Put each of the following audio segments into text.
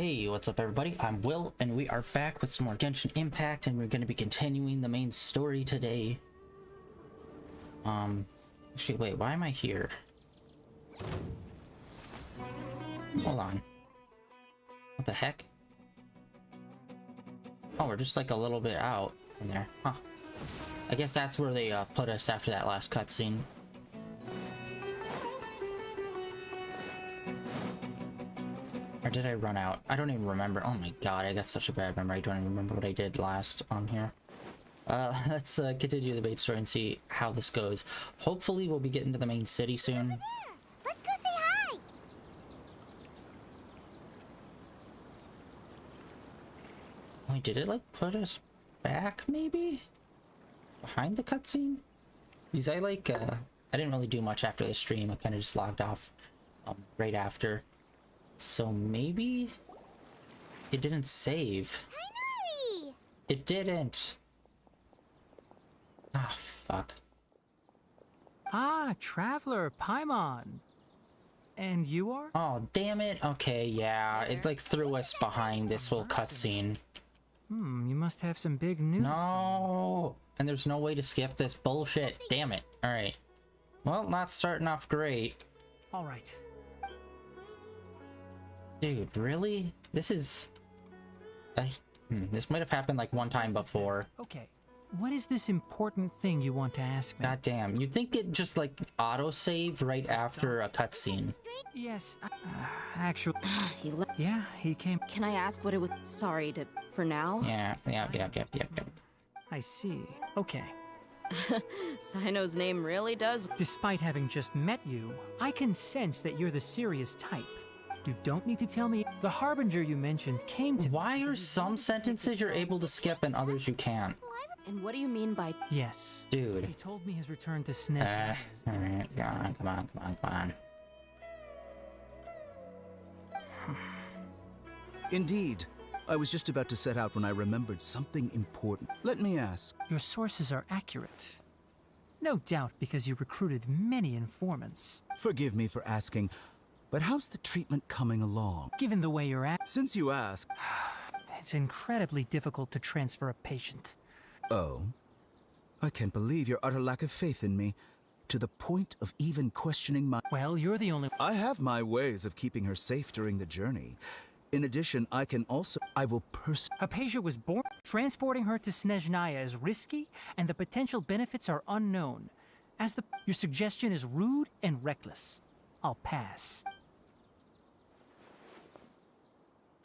Hey, what's up everybody? I'm Will, and we are back with some more Genshin Impact, and we're going to be continuing the main story today. Actually, wait, why am I here? Hold on. What the heck? Oh, we're just like a little bit out from there. Huh. I guess that's where they put us after that last cutscene. Or did I run out? I don't even remember. Oh my god, I got such a bad memory. I don't even remember what I did last on here. Let's continue the main story and see how this goes. Hopefully we'll be getting to the main city soon. Let's go say hi! Wait, did it like put us back maybe? Behind the cutscene? Because I like, I didn't really do much after the stream. I kind of just logged off right after. So maybe it didn't save. Hi, It didn't. Ah, fuck. Ah, Traveler, Paimon. And you are? Oh, damn it. Okay, yeah. It like threw us behind this whole cutscene. You must have some big news. No! And there's no way to skip this bullshit. Damn it. Alright. Well, not starting off great. All right. Dude, really? This is... this might have happened like one time before. Okay. What is this important thing you want to ask me? God damn. You'd think it just like auto-save right after a cutscene. Yes, actually. He left. Yeah, he came. Can I ask what it was? Sorry to. For now? Yeah. I see. Okay. Sino's name really does. Despite having just met you, I can sense that you're the serious type. You don't need to tell me. The Harbinger you mentioned came to. Why are some sentences you're able to skip and others you can't? And what do you mean by. Yes. Dude. He told me his return to Snezh. Alright, come on. Indeed. I was just about to set out when I remembered something important. Let me ask. Your sources are accurate. No doubt because you recruited many informants. Forgive me for asking, but how's the treatment coming along? Given the way you're at, Since you ask... it's incredibly difficult to transfer a patient. Oh? I can't believe your utter lack of faith in me, to the point of even questioning my... Well, you're the only... I have my ways of keeping her safe during the journey. In addition, I can also... I will Hypatia was born. Transporting her to Snezhnaya is risky, and the potential benefits are unknown. Your suggestion is rude and reckless. I'll pass.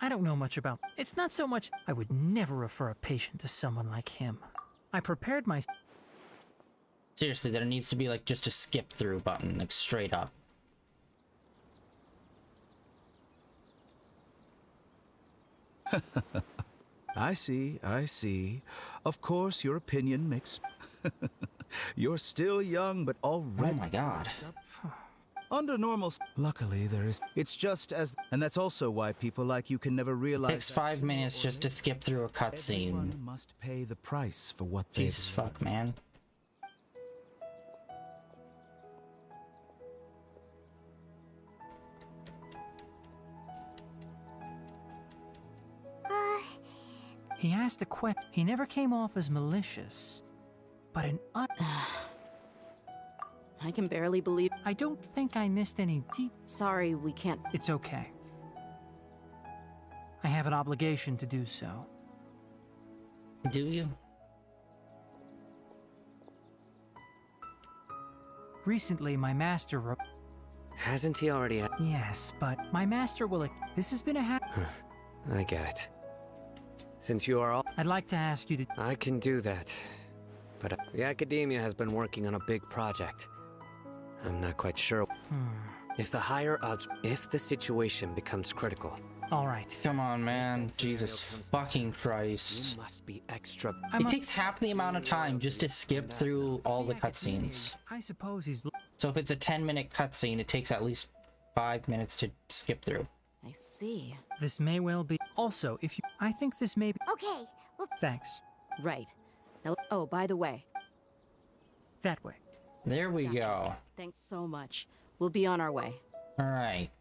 I don't know much about... It's not so much... I would never refer a patient to someone like him. I prepared my... Seriously, there needs to be like just a skip through button, like straight up. I see. Of course, your opinion makes... You're still young, but already... Oh my god. Under normal... Luckily, there is... It's just as... And that's also why people like you can never realize... It takes 5 minutes just to skip through a cutscene. Everyone must pay the price for what they... Jesus fuck, man. He asked a question. He never came off as malicious, but an I can barely believe. I don't think I missed any Sorry, we can't. It's okay. I have an obligation to do so. Do you? Recently, my master Hasn't he already? Yes, but my master will... This has been a I get it. Since you are all... I'd like to ask you to... I can do that. But the academia has been working on a big project. I'm not quite sure. If the higher-ups... If the situation becomes critical... All right. Come on, man. Jesus fucking Christ. You must be extra... It takes half the amount of time just to skip through all the cutscenes. I suppose he's... So if it's a 10-minute cutscene, it takes at least 5 minutes to skip through. I see. This may well be... Also, if you... I think this may be... Okay, well. Thanks. Right. Now, oh, by the way. That way. There we go. Thanks so much. We'll be on our way. Alright.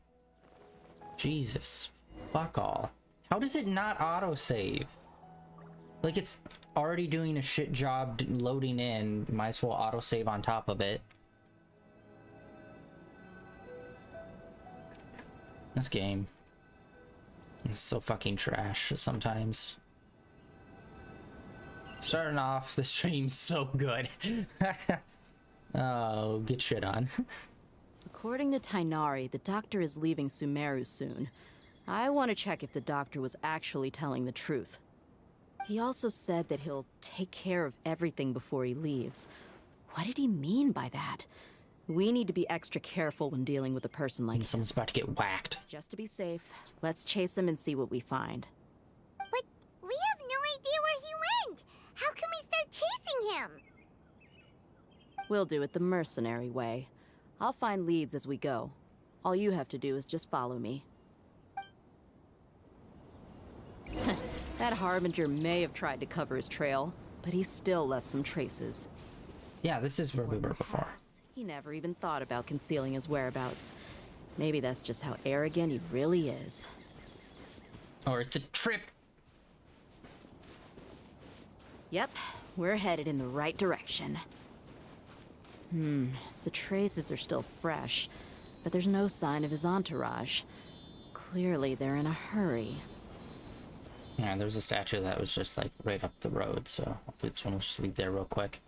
Jesus. Fuck all. How does it not autosave? Like, it's already doing a shit job loading in. Might as well autosave on top of it. This game is so fucking trash sometimes. Starting off the stream so good. Oh, get shit on. According to Tainari, the doctor is leaving Sumeru soon. I want to check if the doctor was actually telling the truth. He also said that he'll take care of everything before he leaves. What did he mean by that? We need to be extra careful when dealing with a person like him. Someone's about to get whacked. Just to be safe, let's chase him and see what we find. But we have no idea where he went. How can we start chasing him? We'll do it the mercenary way. I'll find leads as we go. All you have to do is just follow me. That Harbinger may have tried to cover his trail, but he still left some traces. Yeah, this is where we were before. Perhaps he never even thought about concealing his whereabouts. Maybe that's just how arrogant he really is. Or it's a trip. Yep, we're headed in the right direction. The traces are still fresh, but there's no sign of his entourage. Clearly, they're in a hurry. Yeah, there was a statue that was just like right up the road, so hopefully this one will just lead there real quick.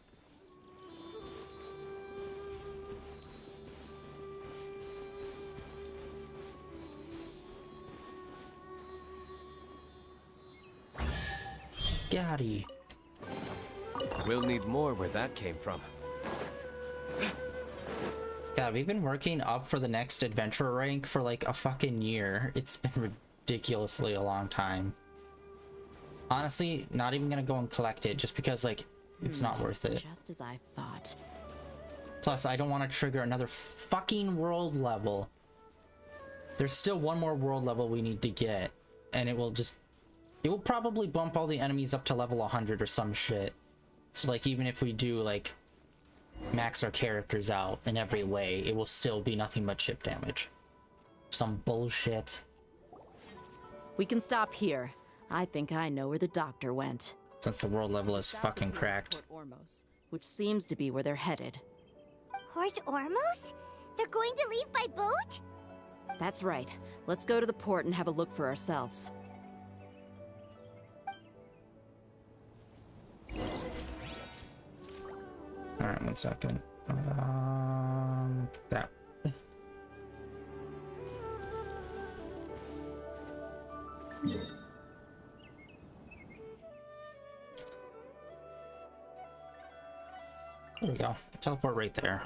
Gotti. We'll need more where that came from. God, we've been working up for the next adventure rank for like a fucking year. It's been ridiculously a long time. Honestly, not even gonna go and collect it just because like it's not worth it. Just as I thought. Plus, I don't want to trigger another fucking world level. There's still one more world level we need to get, and it will probably bump all the enemies up to level 100 or some shit. So like even if we do like max our characters out in every way, it will still be nothing but chip damage. Some bullshit. We can stop here. I think I know where the doctor went. Since the world level is South fucking of here is cracked. Port Ormos, which seems to be where they're headed. Port Ormos? They're going to leave by boat? That's right. Let's go to the port and have a look for ourselves. Alright, 1 second. That. There we go. Teleport right there.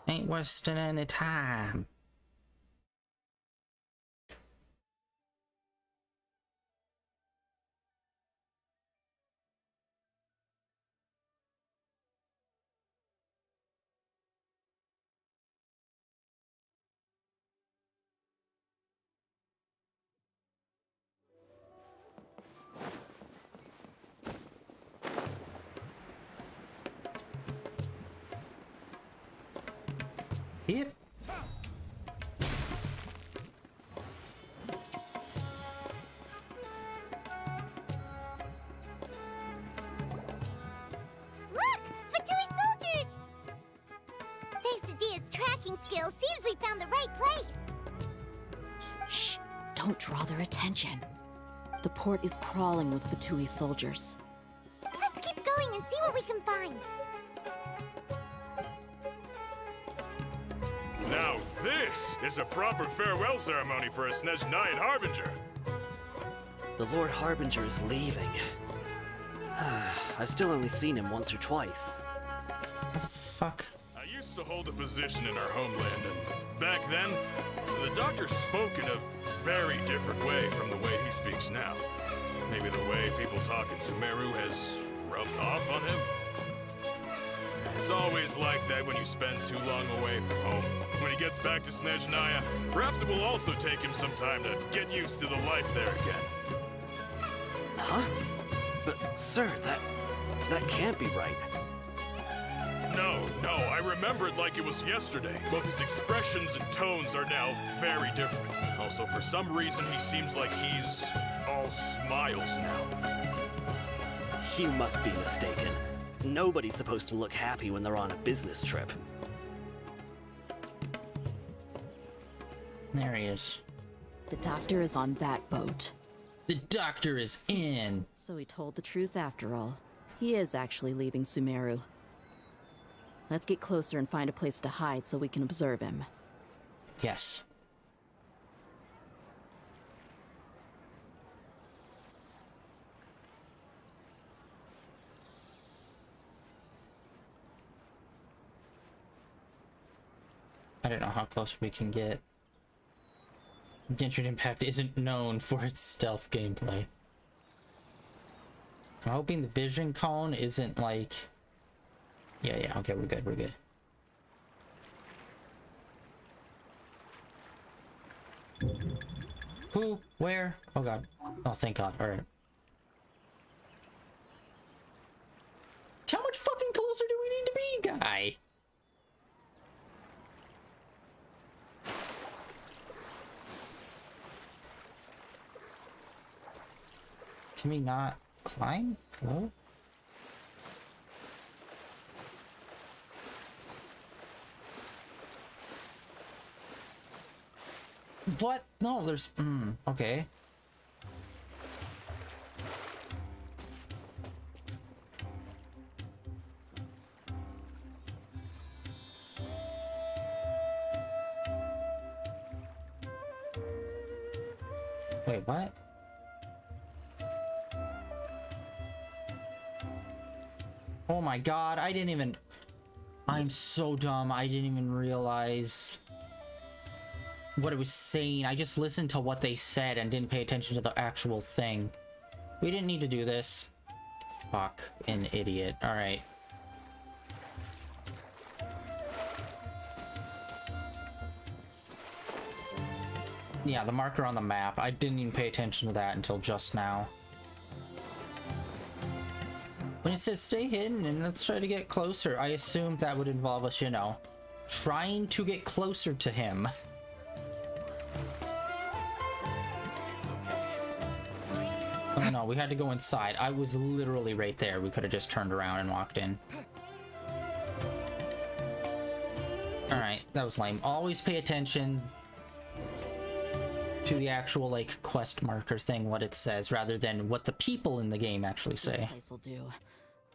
Ain't wasting any time. Yep. Look! Fatui soldiers! Thanks to Dia's tracking skills, seems we found the right place. Shh! Don't draw their attention. The port is crawling with Fatui soldiers. Let's keep going and see what we can find. Now this is a proper farewell ceremony for a Snezhnaya Harbinger. The Lord Harbinger is leaving. I've still only seen him once or twice. What the fuck? I used to hold a position in our homeland, and back then, the doctor spoke in a very different way from the way he speaks now. Maybe the way people talk in Sumeru has rubbed off on him. It's always like that when you spend too long away from home. When he gets back to Snezhnaya, perhaps it will also take him some time to get used to the life there again. Huh? But, sir, that can't be right. No, I remember it like it was yesterday. Both his expressions and tones are now very different. Also, for some reason, he seems like he's all smiles now. You must be mistaken. Nobody's supposed to look happy when they're on a business trip. There he is. The doctor is on that boat. The doctor is in. So he told the truth after all. He is actually leaving Sumeru. Let's get closer and find a place to hide so we can observe him. Yes. I don't know how close we can get. Genshin Impact isn't known for its stealth gameplay. I'm hoping the vision cone isn't like... Yeah, okay, we're good. Who? Where? Oh god. Oh, thank god. Alright. How much fucking closer do we need to be, guy? Can we not climb? Hello? What? No, there's... okay. Wait, what? Oh my god, I didn't even... I'm so dumb, I didn't even realize what it was saying. I just listened to what they said and didn't pay attention to the actual thing. We didn't need to do this. Fuck, an idiot. Alright. Yeah, the marker on the map. I didn't even pay attention to that until just now. When it says stay hidden and let's try to get closer, I assumed that would involve us, you know, trying to get closer to him. Oh no, we had to go inside. I was literally right there. We could have just turned around and walked in. Alright, that was lame. Always pay attention to the actual, like, quest marker thing, what it says, rather than what the people in the game actually say. This place will do.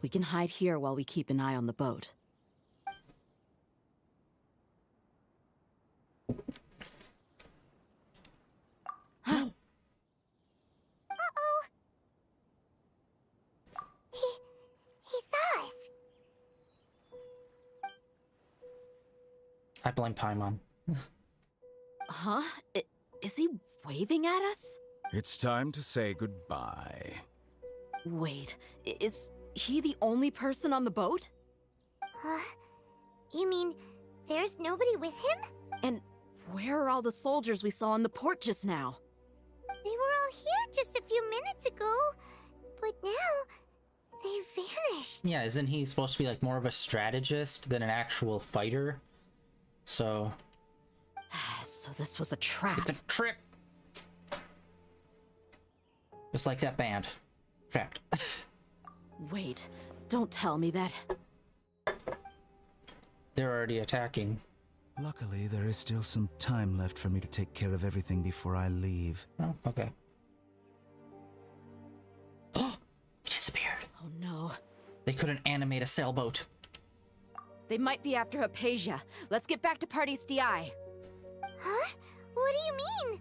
We can hide here while we keep an eye on the boat. Uh-oh. He saw us. I blame Paimon. Huh? Is he waving at us? It's time to say goodbye. Wait, is he the only person on the boat? You mean there's nobody with him? And where are all the soldiers we saw on the port just now? They were all here just a few minutes ago, but now they vanished. Yeah, isn't he supposed to be like more of a strategist than an actual fighter? So So this was a trap. it's a trip. Just like that band. Trapped. Wait, don't tell me that. They're already attacking. Luckily, there is still some time left for me to take care of everything before I leave. Oh, okay. Oh, he disappeared. Oh no. They couldn't animate a sailboat. They might be after Hypatia. Let's get back to Party's DI. Huh? What do you mean?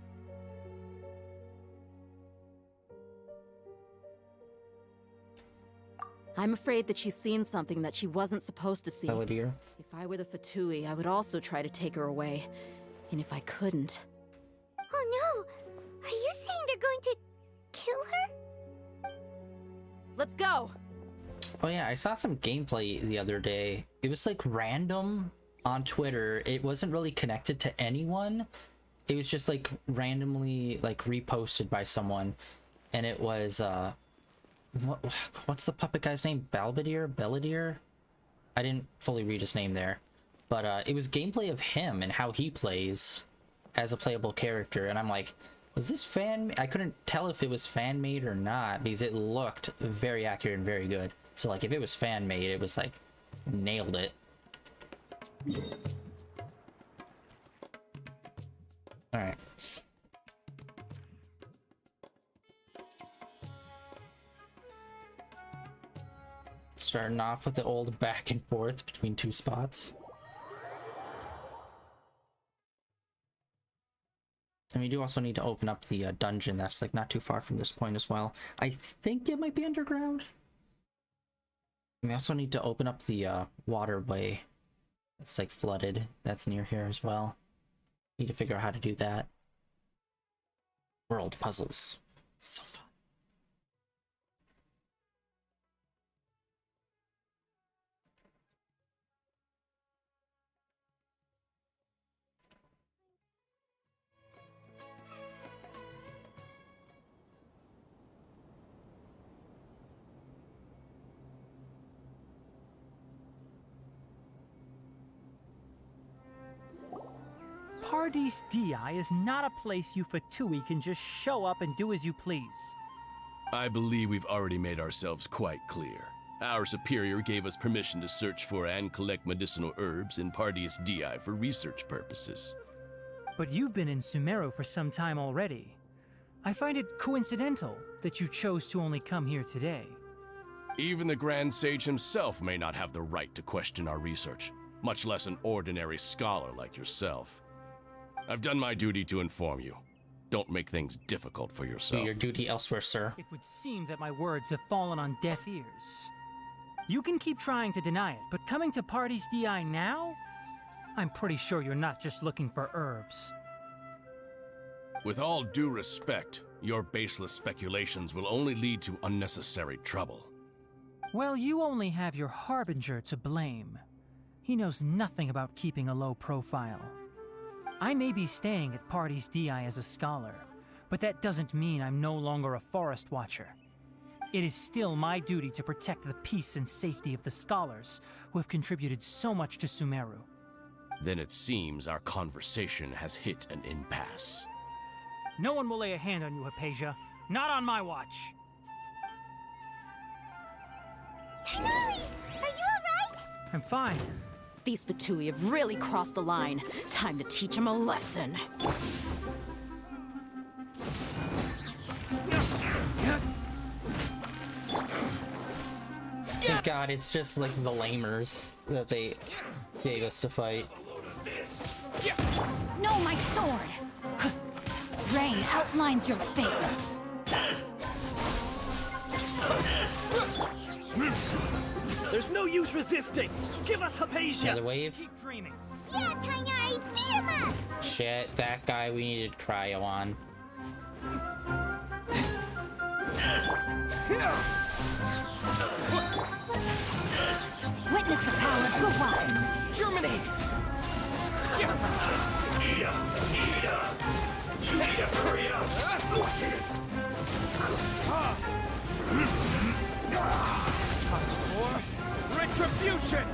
I'm afraid that she's seen something that she wasn't supposed to see. Belvedere. If I were the Fatui, I would also try to take her away. And if I couldn't... Oh no! Are you saying they're going to kill her? Let's go! Oh yeah, I saw some gameplay the other day. It was like random on Twitter. It wasn't really connected to anyone. It was just like randomly like reposted by someone. And it was what's the puppet guy's name? Belvedere? I didn't fully read his name there, but it was gameplay of him and how he plays as a playable character, and I'm like, was this fan? I couldn't tell if it was fan made or not because it looked very accurate and very good. So like, if it was fan made, it was like nailed it. All right. Starting off with the old back and forth between two spots. And we do also need to open up the dungeon that's like not too far from this point as well. I think it might be underground. And we also need to open up the waterway that's like flooded. That's near here as well. Need to figure out how to do that. World puzzles. So fun. Paradis Di is not a place you Fatui can just show up and do as you please. I believe we've already made ourselves quite clear. Our superior gave us permission to search for and collect medicinal herbs in Paradis Di for research purposes. But you've been in Sumeru for some time already. I find it coincidental that you chose to only come here today. Even the Grand Sage himself may not have the right to question our research, much less an ordinary scholar like yourself. I've done my duty to inform you. Don't make things difficult for yourself. Do your duty elsewhere, sir. It would seem that my words have fallen on deaf ears. You can keep trying to deny it, but coming to Paradis Di now? I'm pretty sure you're not just looking for herbs. With all due respect, your baseless speculations will only lead to unnecessary trouble. Well, you only have your Harbinger to blame. He knows nothing about keeping a low profile. I may be staying at Paradis Di as a scholar, but that doesn't mean I'm no longer a forest watcher. It is still my duty to protect the peace and safety of the scholars who have contributed so much to Sumeru. Then it seems our conversation has hit an impasse. No one will lay a hand on you, Hypatia. Not on my watch. Tighnari! Are you alright? I'm fine. These Fatui have really crossed the line. Time to teach them a lesson. Thank God, it's just like the lamers that they gave us to fight. No, my sword! Rain outlines your fate. There's no use resisting! Give us Hypatia! Another wave? Keep dreaming. Yeah, Tighnari, beat him up! Shit, that guy we needed cryo on. Witness the power of Gawai! Germinate! Retribution!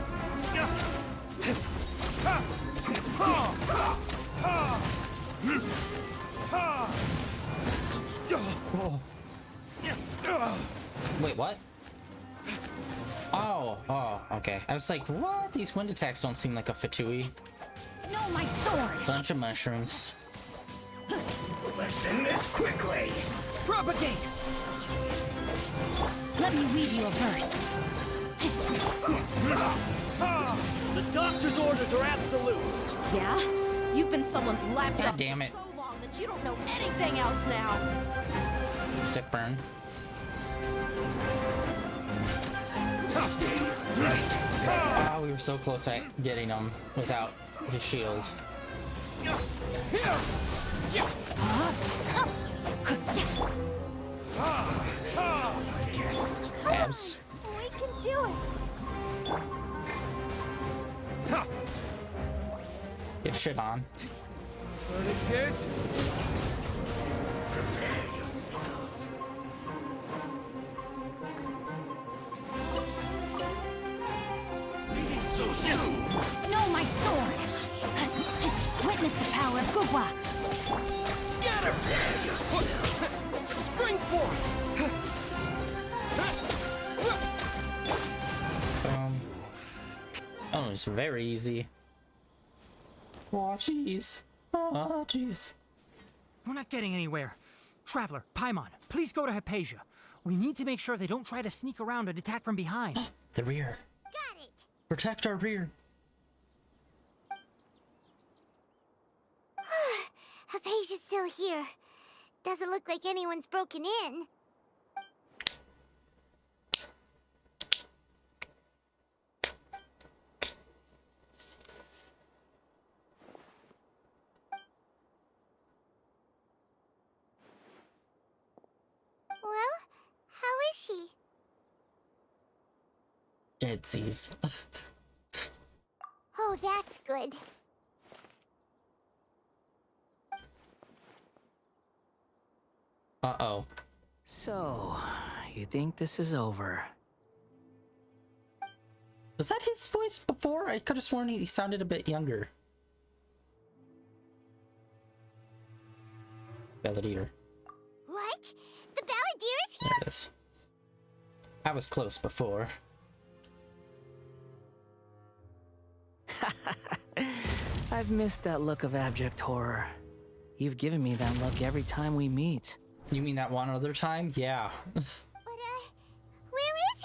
Wait, what? Oh, okay. I was like, what? These wind attacks don't seem like a Fatui. No, my sword! Bunch of mushrooms. Let's end this quickly! Propagate! Let me weave you a verse. The doctor's orders are absolute! Yeah? You've been someone's lapdog God damn it. for so long that you don't know anything else now. Sick burn. Oh, we were so close at getting him without his shield. Abs. We can do it! Get shit on. Verdict is... Scatter! Spring forth! Oh, it's very easy. Oh, jeez. Oh, jeez. We're not getting anywhere. Traveler, Paimon, please go to Hypatia. We need to make sure they don't try to sneak around and attack from behind. The rear. Got it. Protect our rear. Hypatia's still here. Doesn't look like anyone's broken in. Well, how is she? Deadsies. Oh, that's good. Uh-oh. So, you think this is over? Was that his voice before? I could have sworn he sounded a bit younger. Balladeer. What? The Balladeer is There here? it is. I was close before. I've missed that look of abject horror. You've given me that look every time we meet. You mean that one other time? Yeah. But, where is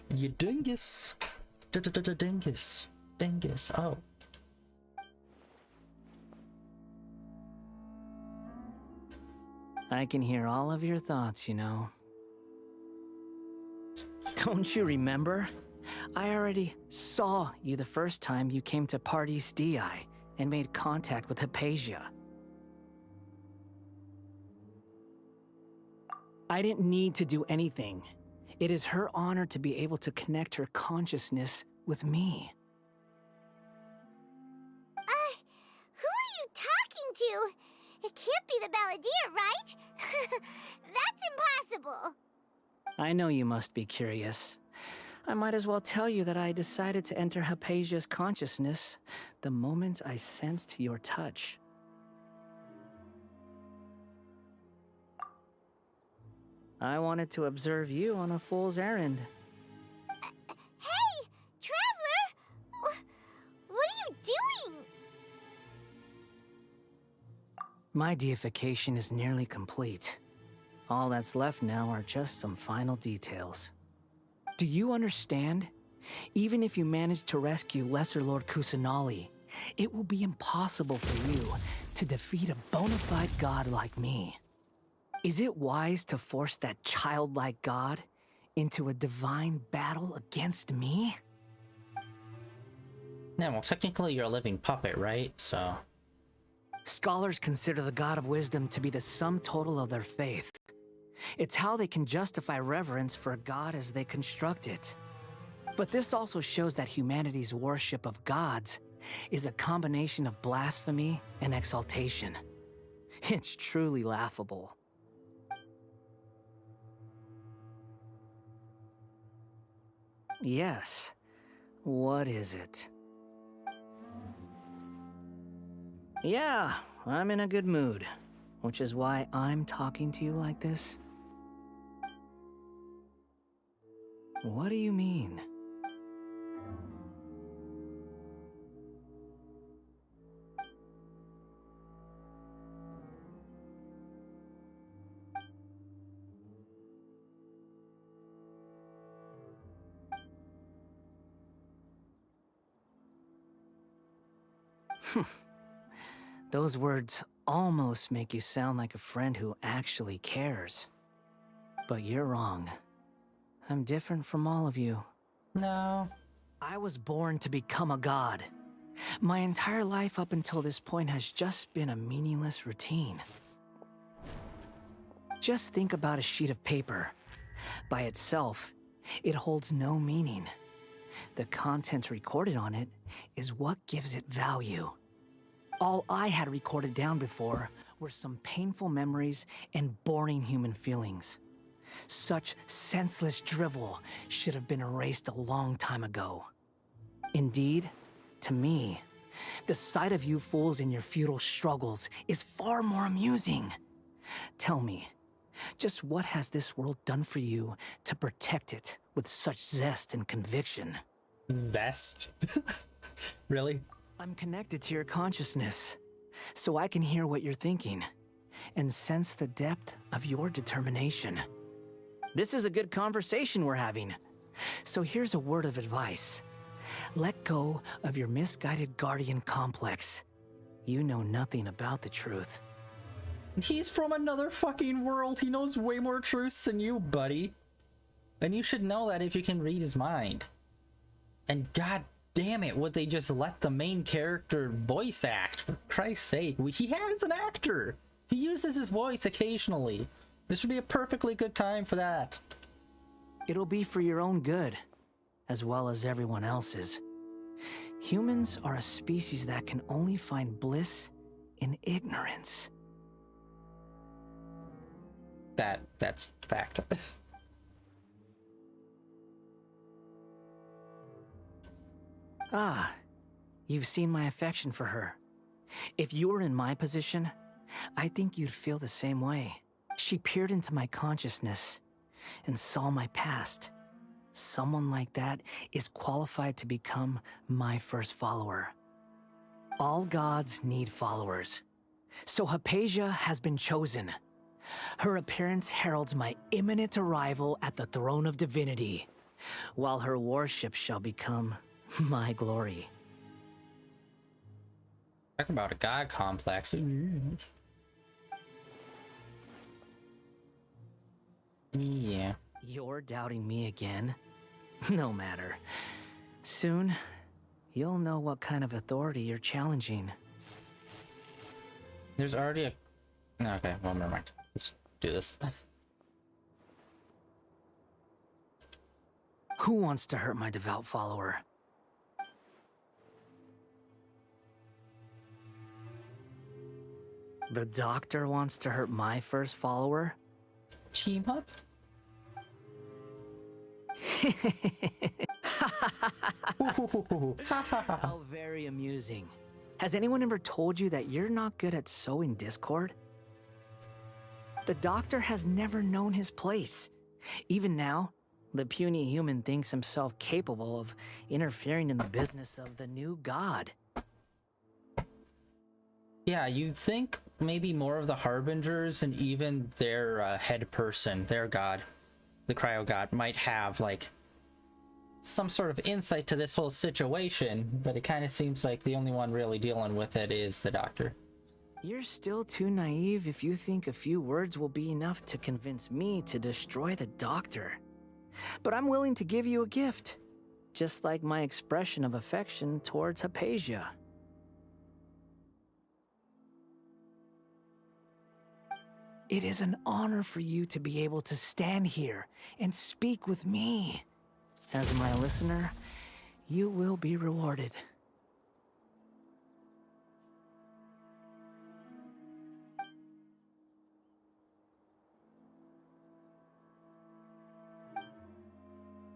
he? You dingus. Dingus. Dingus. Oh. I can hear all of your thoughts, you know. Don't you remember? I already saw you the first time you came to Parties DI and made contact with Hypatia. I didn't need to do anything. It is her honor to be able to connect her consciousness with me. Who are you talking to? It can't be the Balladeer, right? That's impossible. I know you must be curious. I might as well tell you that I decided to enter Hypatia's consciousness the moment I sensed your touch. I wanted to observe you on a fool's errand. Hey, Traveler! What are you doing? My deification is nearly complete. All that's left now are just some final details. Do you understand? Even if you manage to rescue Lesser Lord Kusanali, it will be impossible for you to defeat a bona fide god like me. Is it wise to force that childlike god into a divine battle against me? Yeah, well, technically you're a living puppet, right? So... Scholars consider the god of wisdom to be the sum total of their faith. It's how they can justify reverence for a god as they construct it. But this also shows that humanity's worship of gods is a combination of blasphemy and exaltation. It's truly laughable. Yes. What is it? Yeah, I'm in a good mood, which is why I'm talking to you like this. What do you mean? Those words almost make you sound like a friend who actually cares. But you're wrong. I'm different from all of you. No. I was born to become a god. My entire life up until this point has just been a meaningless routine. Just think about a sheet of paper. By itself, it holds no meaning. The content recorded on it is what gives it value. All I had recorded down before were some painful memories and boring human feelings. Such senseless drivel should have been erased a long time ago. Indeed, to me, The sight of you fools in your futile struggles is far more amusing. Tell me, just what has this world done for you to protect it with such zest and conviction? Zest? Really? I'm connected to your consciousness, so I can hear what you're thinking and sense the depth of your determination. This is a good conversation we're having. So here's a word of advice. Let go of your misguided guardian complex. You know nothing about the truth. He's from another fucking world. He knows way more truths than you, buddy. And you should know that if you can read his mind. And god damn it, would they just let the main character voice act? For Christ's sake, he has an actor. He uses his voice occasionally. This would be a perfectly good time for that. It'll be for your own good, as well as everyone else's. Humans are a species that can only find bliss in ignorance. That's fact. Ah, you've seen my affection for her. If you were in my position, I think you'd feel the same way. She peered into my consciousness and saw my past. Someone like that is qualified to become my first follower. All gods need followers. So Hypatia has been chosen. Her appearance heralds my imminent arrival at the throne of divinity, while her worship shall become my glory. Talk about a god complex. Yeah. You're doubting me again? No matter. Soon, you'll know what kind of authority you're challenging. There's already a... Okay, well, never mind. Let's do this. Who wants to hurt my devout follower? The doctor wants to hurt my first follower? Team up? How very amusing. Has anyone ever told you that you're not good at sowing discord? The doctor has never known his place. Even now, the puny human thinks himself capable of interfering in the business of the new god. Yeah, you'd think maybe more of the Harbingers and even their head person, their god, the cryo god, might have, like, some sort of insight to this whole situation, but it kind of seems like the only one really dealing with it is the doctor. You're still too naive if you think a few words will be enough to convince me to destroy the doctor. But I'm willing to give you a gift, just like my expression of affection towards Hypatia. It is an honor for you to be able to stand here and speak with me. As my listener, you will be rewarded.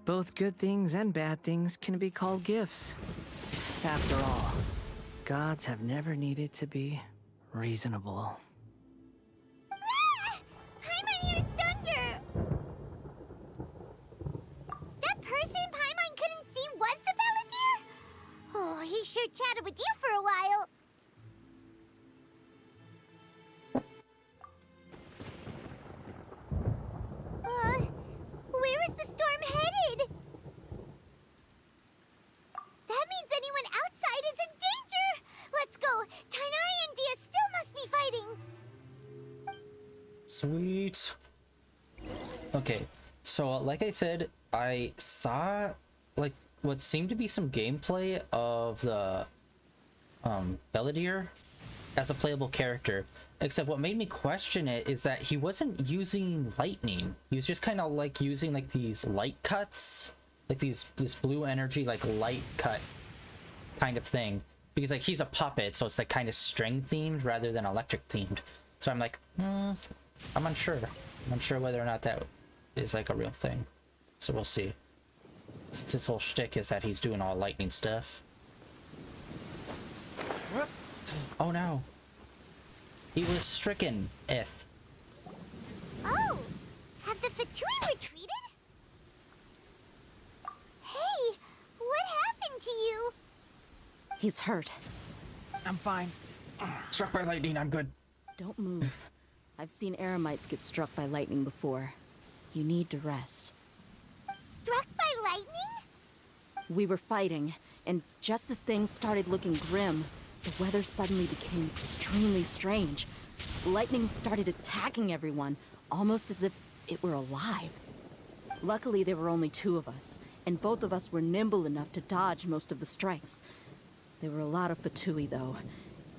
Both good things and bad things can be called gifts. After all, gods have never needed to be reasonable. Paimon, here's Thunder! That person Paimon couldn't see was the Balladeer? Oh, he sure chatted with you for a while. Where is the storm headed? That means anyone outside is in danger! Let's go! Tighnari and Dia still must be fighting! Sweet. Okay, so like I said, I saw like what seemed to be some gameplay of the Balladeer as a playable character, except what made me question it is that he wasn't using lightning. He was just kind of like using like these light cuts, like this blue energy like light cut kind of thing, because like he's a puppet, so it's like kind of string themed rather than electric themed. So I'm like, I'm unsure. I'm unsure whether or not that is like a real thing. So we'll see. Since his whole shtick is that he's doing all lightning stuff. Oh no. He was stricken, if. Oh! Have the Fatui retreated? Hey! What happened to you? He's hurt. I'm fine. Struck by lightning, I'm good. Don't move. I've seen eremites get struck by lightning before. You need to rest. Struck by lightning? We were fighting, and just as things started looking grim, the weather suddenly became extremely strange. Lightning started attacking everyone, almost as if it were alive. Luckily, there were only two of us, and both of us were nimble enough to dodge most of the strikes. There were a lot of Fatui, though,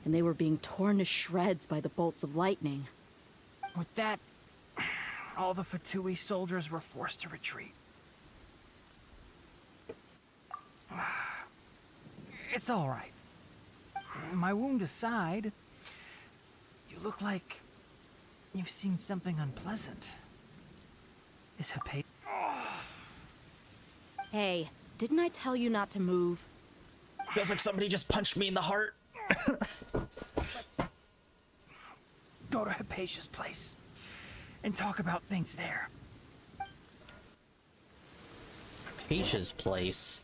and they were being torn to shreds by the bolts of lightning. With that, all the Fatui soldiers were forced to retreat. It's all right. My wound aside, you look like you've seen something unpleasant. Is Hypatia... Hey, didn't I tell you not to move? Feels like somebody just punched me in the heart. Let's go to Hypatia's place and talk about things there. Hypatia's place?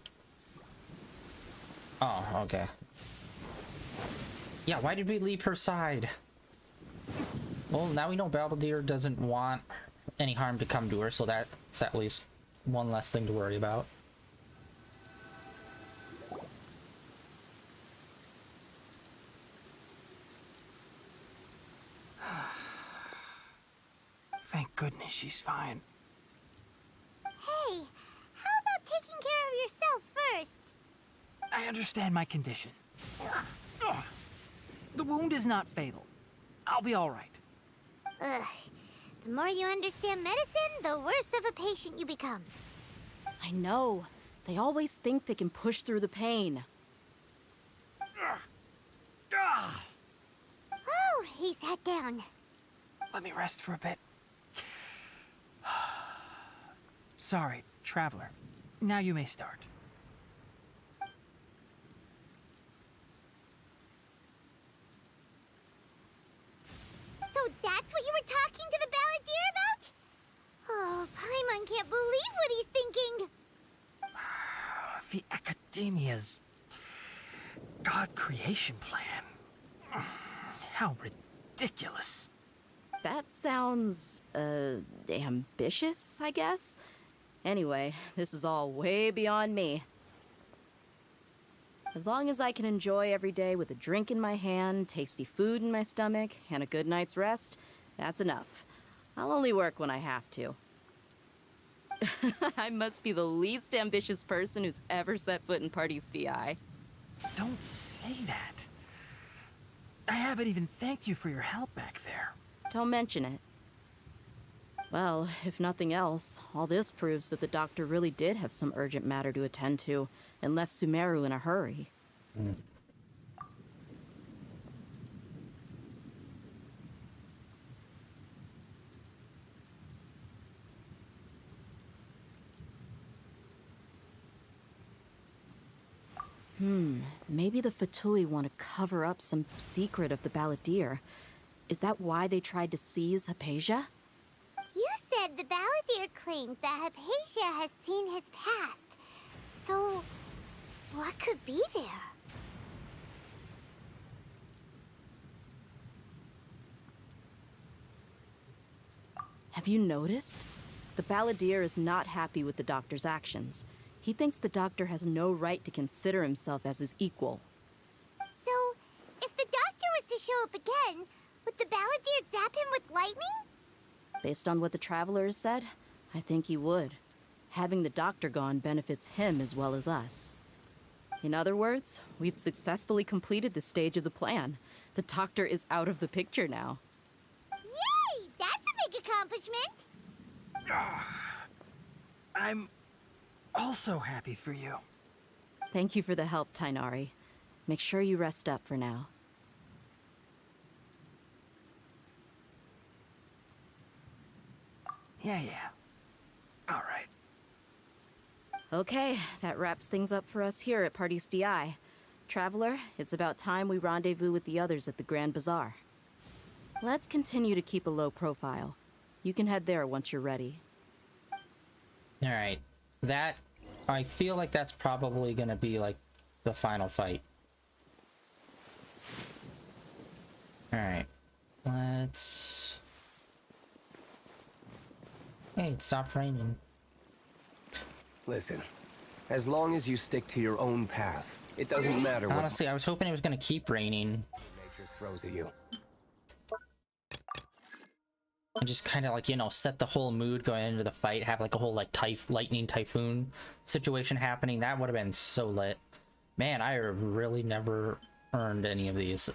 Oh, okay. Yeah, why did we leave her side? Well, now we know Belvedere doesn't want any harm to come to her, so that's at least one less thing to worry about. Thank goodness she's fine. Hey, how about taking care of yourself first? I understand my condition. The wound is not fatal. I'll be all right. Ugh. The more you understand medicine, the worse of a patient you become. I know. They always think they can push through the pain. Oh, he sat down. Let me rest for a bit. Sorry, traveler. Now you may start. So that's what you were talking to the Balladeer about? Oh, Paimon can't believe what he's thinking. The Academia's God creation plan. How ridiculous. That sounds, ambitious, I guess? Anyway, this is all way beyond me. As long as I can enjoy every day with a drink in my hand, tasty food in my stomach, and a good night's rest, that's enough. I'll only work when I have to. I must be the least ambitious person who's ever set foot in Party's DI. Don't say that. I haven't even thanked you for your help back there. Don't mention it. Well, if nothing else, all this proves that the doctor really did have some urgent matter to attend to, and left Sumeru in a hurry. Maybe the Fatui want to cover up some secret of the Balladeer. Is that why they tried to seize Hypatia? You said the Balladeer claimed that Hypatia has seen his past. So, what could be there? Have you noticed? The Balladeer is not happy with the doctor's actions. He thinks the doctor has no right to consider himself as his equal. So, if the doctor was to show up again, would the Balladeer zap him with lightning? Based on what the Traveler has said, I think he would. Having the doctor gone benefits him as well as us. In other words, we've successfully completed this stage of the plan. The doctor is out of the picture now. Yay! That's a big accomplishment! I'm also happy for you. Thank you for the help, Tainari. Make sure you rest up for now. Yeah. All right. Okay, that wraps things up for us here at Party's DI. Traveler, it's about time we rendezvous with the others at the Grand Bazaar. Let's continue to keep a low profile. You can head there once you're ready. Alright. That... I feel like that's probably gonna be, like, the final fight. Alright. Let's... Hey, it stopped raining. Listen, as long as you stick to your own path, it doesn't matter what Honestly, I was hoping it was gonna keep raining. nature throws at you. And just kind of like, you know, set the whole mood going into the fight, have like a whole like lightning typhoon situation happening. That would have been so lit. Man, I really never earned any of these.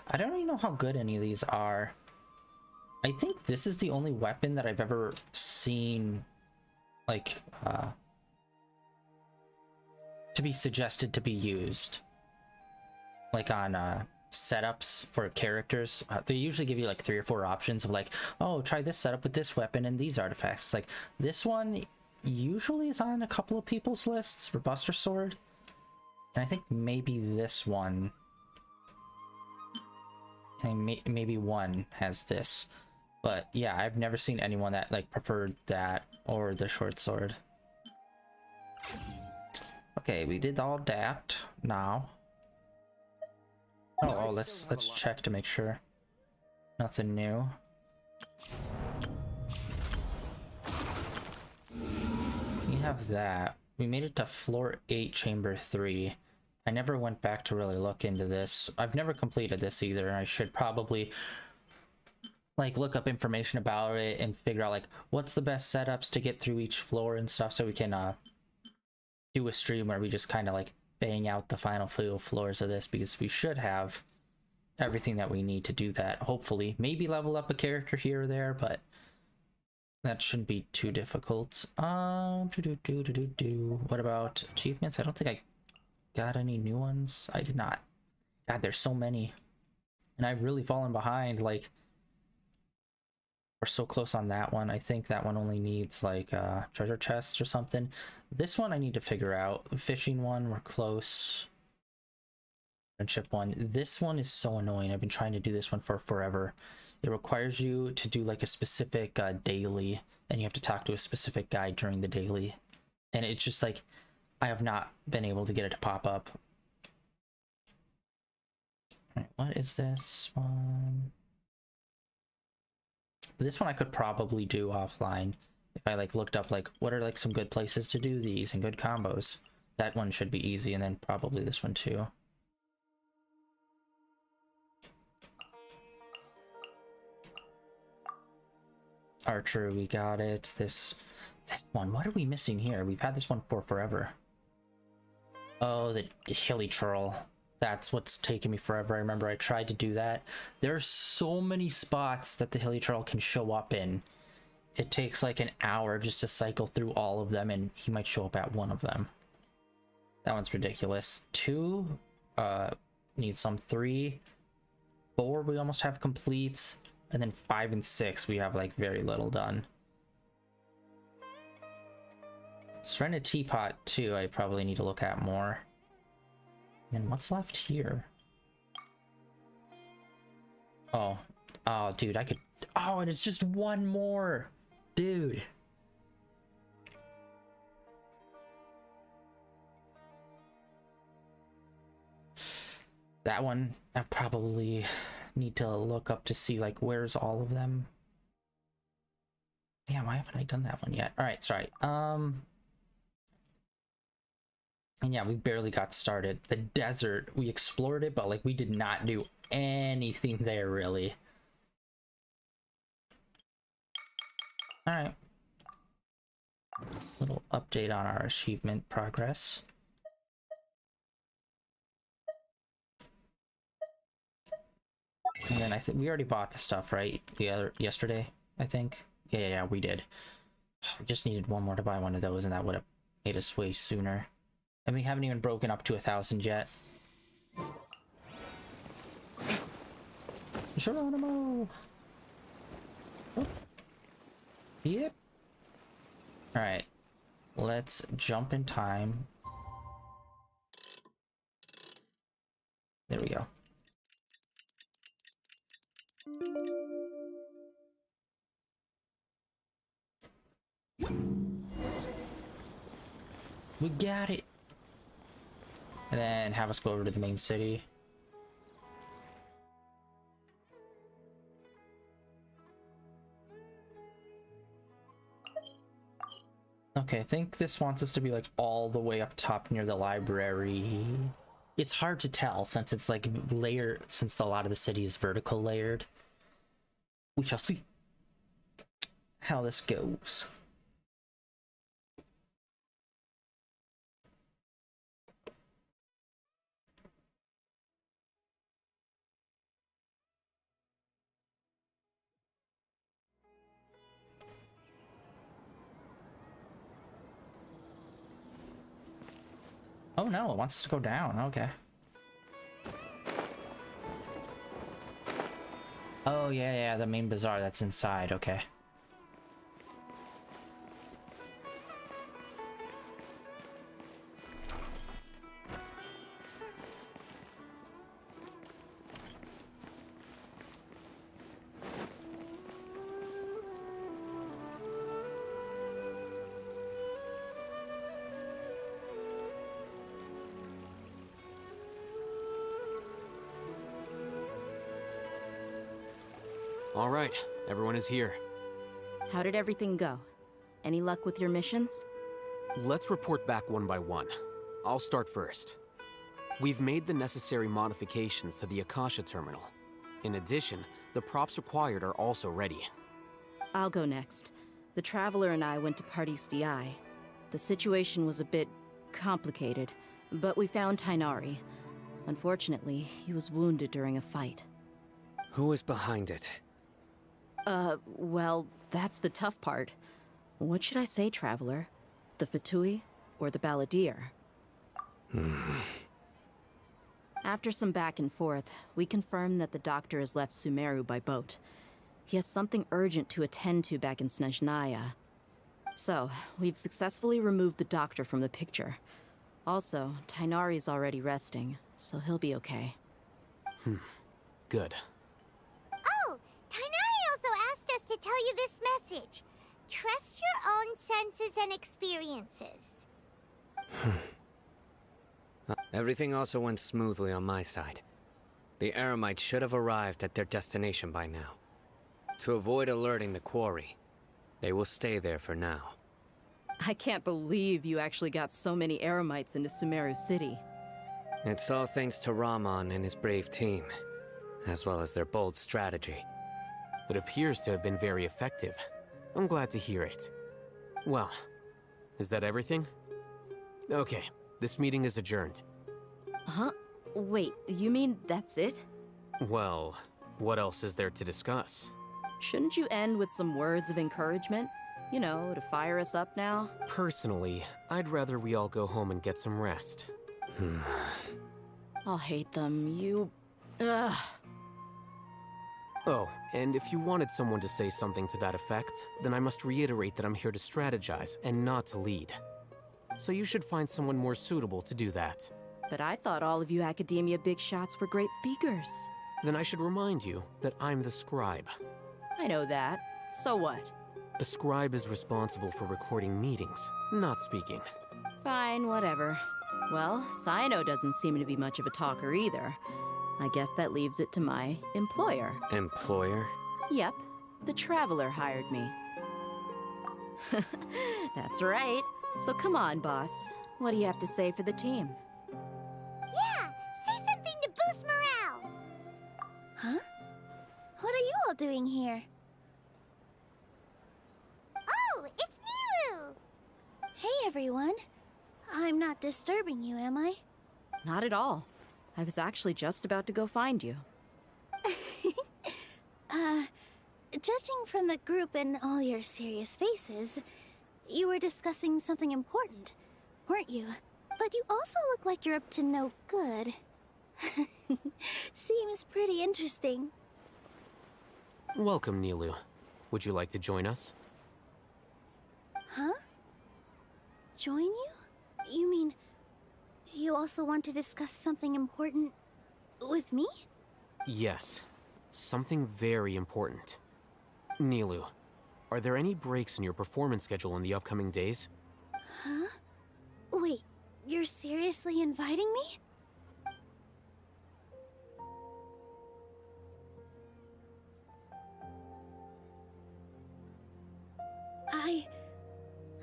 I don't even know how good any of these are. I think this is the only weapon that I've ever seen like to be suggested to be used like on setups for characters. They usually give you like 3 or 4 options of like, oh, try this setup with this weapon and these artifacts. Like this one usually is on a couple of people's lists for Buster Sword, and I think maybe this one and maybe one has this. But yeah, I've never seen anyone that like preferred that or the short sword. Okay, we did all that now. Oh, let's check to make sure. Nothing new. We have that. We made it to floor 8, chamber 3. I never went back to really look into this. I've never completed this either. I should probably like look up information about it and figure out like what's the best setups to get through each floor and stuff, so we can do a stream where we just kind of like bang out the final few floors of this, because we should have everything that we need to do that. Hopefully, maybe level up a character here or there, but that shouldn't be too difficult. What about achievements? I don't think I got any new ones. I did not. God, there's so many, and I've really fallen behind. Like, we're so close on that one. I think that one only needs like treasure chests or something. This one I need to figure out. The fishing one, we're close. Friendship one. This one is so annoying. I've been trying to do this one for forever. It requires you to do like a specific daily, and you have to talk to a specific guy during the daily. And it's just like, I have not been able to get it to pop up. Alright, what is this one? This one I could probably do offline if I like looked up like what are like some good places to do these and good combos. That one should be easy, and then probably this one too. Archer, we got it. This one, what are we missing here? We've had this one for forever. Oh, the hilly troll. That's what's taking me forever. I remember I tried to do that. There's so many spots that the hilly troll can show up in. It takes like an hour just to cycle through all of them, and he might show up at one of them. That one's ridiculous. 2, need some. 3, 4 we almost have completes, and then 5 and 6 we have like very little done. Stranded Teapot 2 I probably need to look at more. And what's left here? Oh, dude, I could. Oh, and it's just one more, dude. That one I probably need to look up to see like where's all of them. Yeah, why haven't I done that one yet? All right, sorry. And yeah, we barely got started. The desert, we explored it, but like we did not do anything there really. All right. Little update on our achievement progress. And then I think we already bought the stuff, right? Yesterday, I think. Yeah, we did. We just needed one more to buy one of those, and that would have made us way sooner. And we haven't even broken up to 1,000 yet. Geronimo! Oh. Yep. Alright. Let's jump in time. We got it. And then have us go over to the main city. Okay, I think this wants us to be like all the way up top near the library. It's hard to tell since it's like layered, since a lot of the city is vertical layered. We shall see how this goes. Oh no, it wants us to go down. Okay. Oh yeah, the main bazaar that's inside. Okay. All right, everyone is here. How did everything go? Any luck with your missions? Let's report back one by one. I'll start first. We've made the necessary modifications to the Akasha terminal. In addition, the props required are also ready. I'll go next. The Traveler and I went to Party's DI. The situation was a bit complicated, but we found Tainari. Unfortunately, he was wounded during a fight. Who is behind it? Well, that's the tough part. What should I say, Traveler? The Fatui or the Balladeer? After some back and forth, we confirmed that the doctor has left Sumeru by boat. He has something urgent to attend to back in Snezhnaya. So, we've successfully removed the doctor from the picture. Also, Tainari's already resting, so he'll be okay. Good. Oh, Tainari also asked us to tell you this message. Trust your own senses and experiences. Everything also went smoothly on my side. The Eremites should have arrived at their destination by now. To avoid alerting the quarry, they will stay there for now. I can't believe you actually got so many Eremites into Sumeru City. It's all thanks to Rahman and his brave team, as well as their bold strategy. It appears to have been very effective. I'm glad to hear it. Well, is that everything? Okay, this meeting is adjourned. Huh? Wait, you mean that's it? Well, what else is there to discuss? Shouldn't you end with some words of encouragement? You know, to fire us up now? Personally, I'd rather we all go home and get some rest. I'll hate them. You... Ugh. Oh, and if you wanted someone to say something to that effect, then I must reiterate that I'm here to strategize and not to lead. So you should find someone more suitable to do that. But I thought all of you Academia big shots were great speakers. Then I should remind you that I'm the scribe. I know that. So what? A scribe is responsible for recording meetings, not speaking. Fine, whatever. Well, Sino doesn't seem to be much of a talker either. I guess that leaves it to my employer. Employer? Yep, the Traveler hired me. That's right. So come on, boss. What do you have to say for the team? Yeah, say something to boost morale. Huh? What are you all doing here? Oh, it's Nilu! Hey, everyone. I'm not disturbing you, am I? Not at all. I was actually just about to go find you. Judging from the group and all your serious faces, you were discussing something important, weren't you? But you also look like you're up to no good. Seems pretty interesting. Welcome, Nilu. Would you like to join us? Huh? Join you? You mean, you also want to discuss something important with me? Yes. Something very important. Nilu, are there any breaks in your performance schedule in the upcoming days? Huh? Wait, you're seriously inviting me?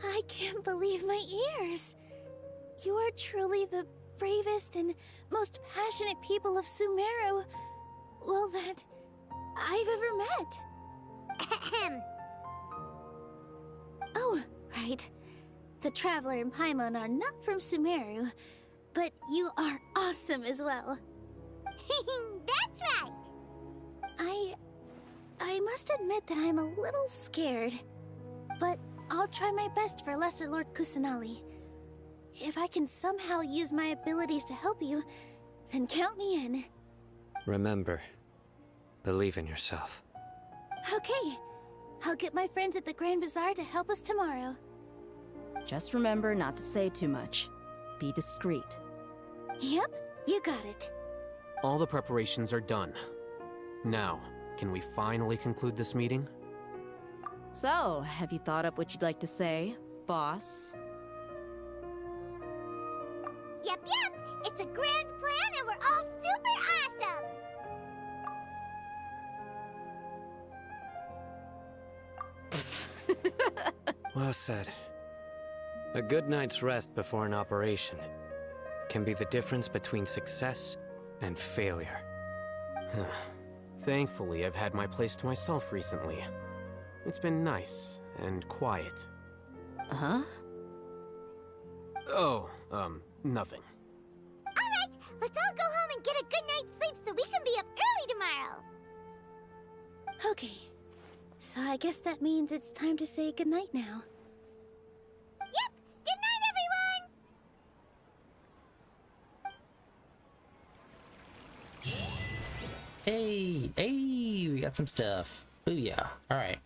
I can't believe my ears. You are truly the bravest and most passionate people of Sumeru, well, that I've ever met. Ahem. Oh, right. The Traveler and Paimon are not from Sumeru, but you are awesome as well. That's right. I must admit that I'm a little scared, but I'll try my best for Lesser Lord Kusanali. If I can somehow use my abilities to help you, then count me in. Remember, believe in yourself. Okay, I'll get my friends at the Grand Bazaar to help us tomorrow. Just remember not to say too much. Be discreet. Yep, you got it. All the preparations are done. Now, can we finally conclude this meeting? So, have you thought up what you'd like to say, boss? Yep. It's a grand plan and we're all super awesome! Well said. A good night's rest before an operation can be the difference between success and failure. Thankfully, I've had my place to myself recently. It's been nice and quiet. Huh? Oh, nothing. Alright, let's all go home and get a good night's sleep so we can be up early tomorrow! Okay, so I guess that means it's time to say goodnight now. Yep! Good night, everyone! Hey, we got some stuff. Booyah. Alright.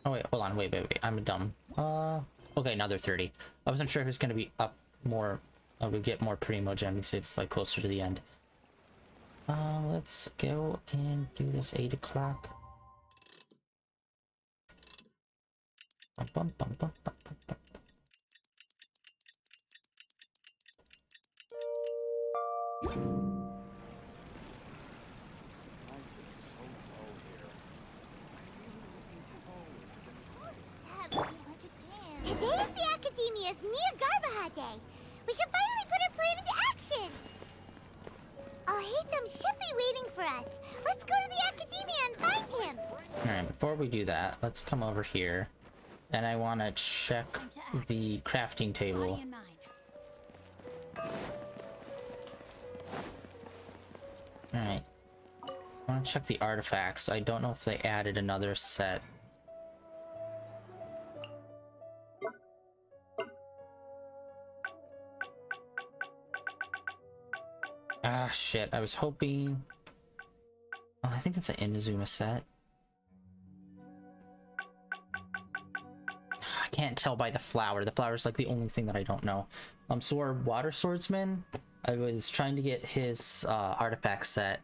Oh wait, hold on, wait, I'm dumb. Okay, another 30. I wasn't sure if it's gonna be up more, I would get more Primo Gem because it's like closer to the end. Let's go and do this 8 o'clock. Bum, bum, bum, bum, bum, bum, bum. Today's the Academia's Nia Garbaha Day. We can finally put our plan into action. Alhaitham should be waiting for us. Let's go to the Academia and find him. Alright, before we do that, let's come over here. And I want to check the crafting table. Alright. I want to check the artifacts. I don't know if they added another set. Ah, shit. I was hoping... Oh, I think it's an Inazuma set. I can't tell by the flower. The flower's like the only thing that I don't know. So our water swordsman, I was trying to get his artifact set,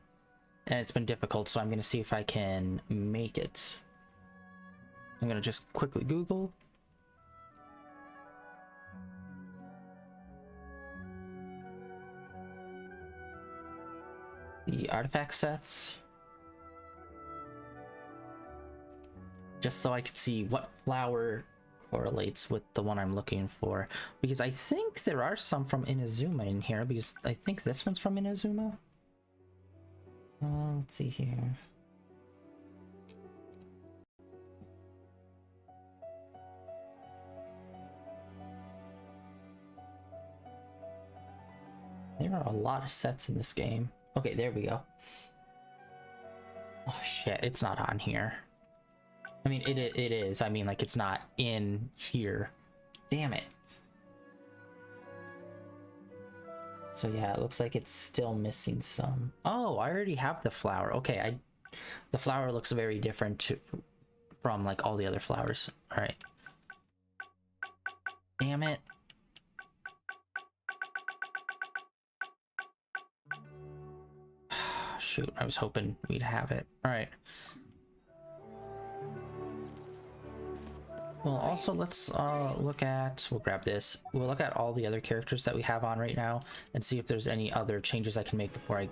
and it's been difficult, so I'm gonna see if I can make it. I'm gonna just quickly Google. The artifact sets. Just so I can see what flower correlates with the one I'm looking for. Because I think there are some from Inazuma in here, because I think this one's from Inazuma. Let's see here. There are a lot of sets in this game. Okay, there we go. Oh shit, it's not on here. I mean, it is. I mean, like, it's not in here. Damn it. So yeah, it looks like it's still missing some. Oh, I already have the flower. Okay, the flower looks very different from, like, all the other flowers. Alright. Damn it. shoot, I was hoping we'd have it. All right. Well, also let's we'll grab this. We'll look at all the other characters that we have on right now and see if there's any other changes I can make before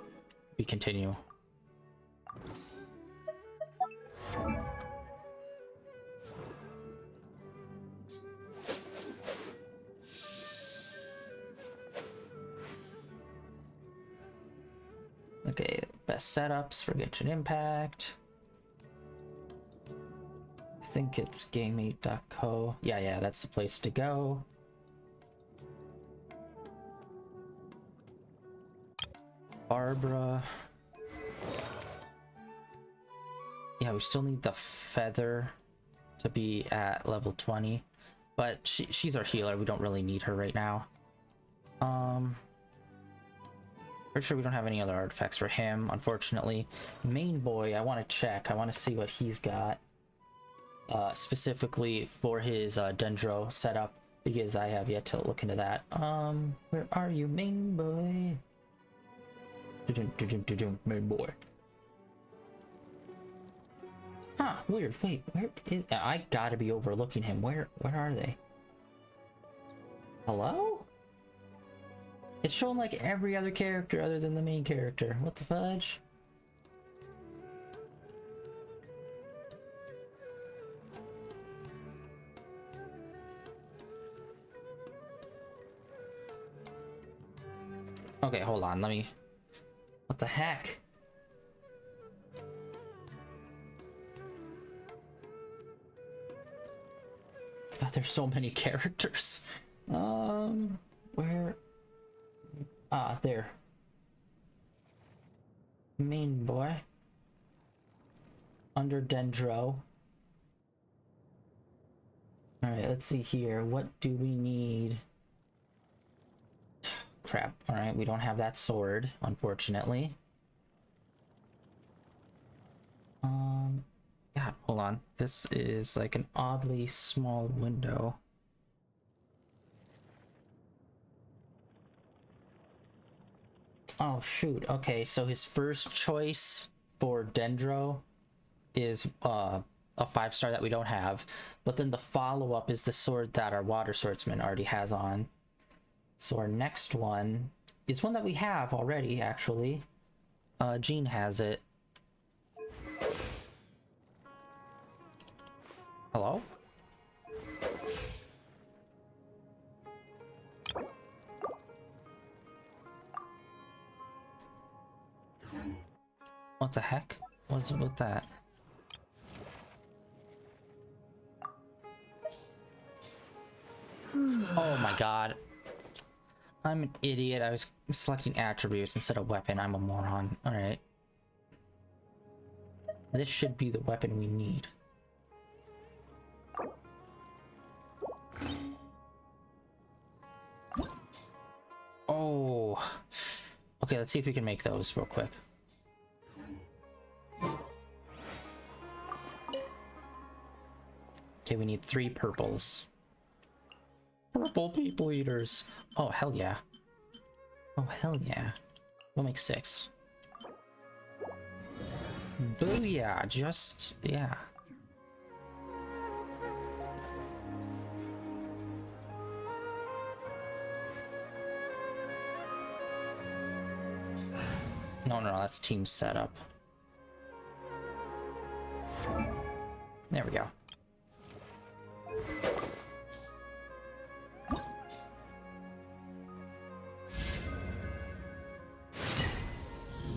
we continue. Okay, best setups for Genshin Impact. I think it's game8.co. Yeah, that's the place to go. Barbara. Yeah, we still need the feather to be at level 20, but she's our healer. We don't really need her right now. Pretty sure we don't have any other artifacts for him, unfortunately. Main boy, I want to check. I want to see what he's got. Specifically for his Dendro setup, because I have yet to look into that. Where are you, main boy? Main boy. Huh, weird. Wait, where is... I gotta be overlooking him. Where are they? Hello? It's showing like every other character other than the main character. What the fudge? Okay, hold on, let me... What the heck? God, there's so many characters. Where... Ah, there. Main boy. Under Dendro. Alright, let's see here. What do we need? Crap. Alright, we don't have that sword, unfortunately. God, hold on. This is like an oddly small window. Oh shoot, okay, so his first choice for Dendro is a 5-star that we don't have, but then the follow-up is the sword that our water swordsman already has on. So our next one is one that we have already, actually. Jean has it. Hello? What the heck? What's with that? Oh my god. I'm an idiot. I was selecting attributes instead of weapon. I'm a moron. Alright. This should be the weapon we need. Oh. Okay, let's see if we can make those real quick. Okay, we need 3 purples. Purple people eaters. Oh, hell yeah. Oh, hell yeah. We'll make 6. Booyah, just... yeah. No, that's team setup. There we go.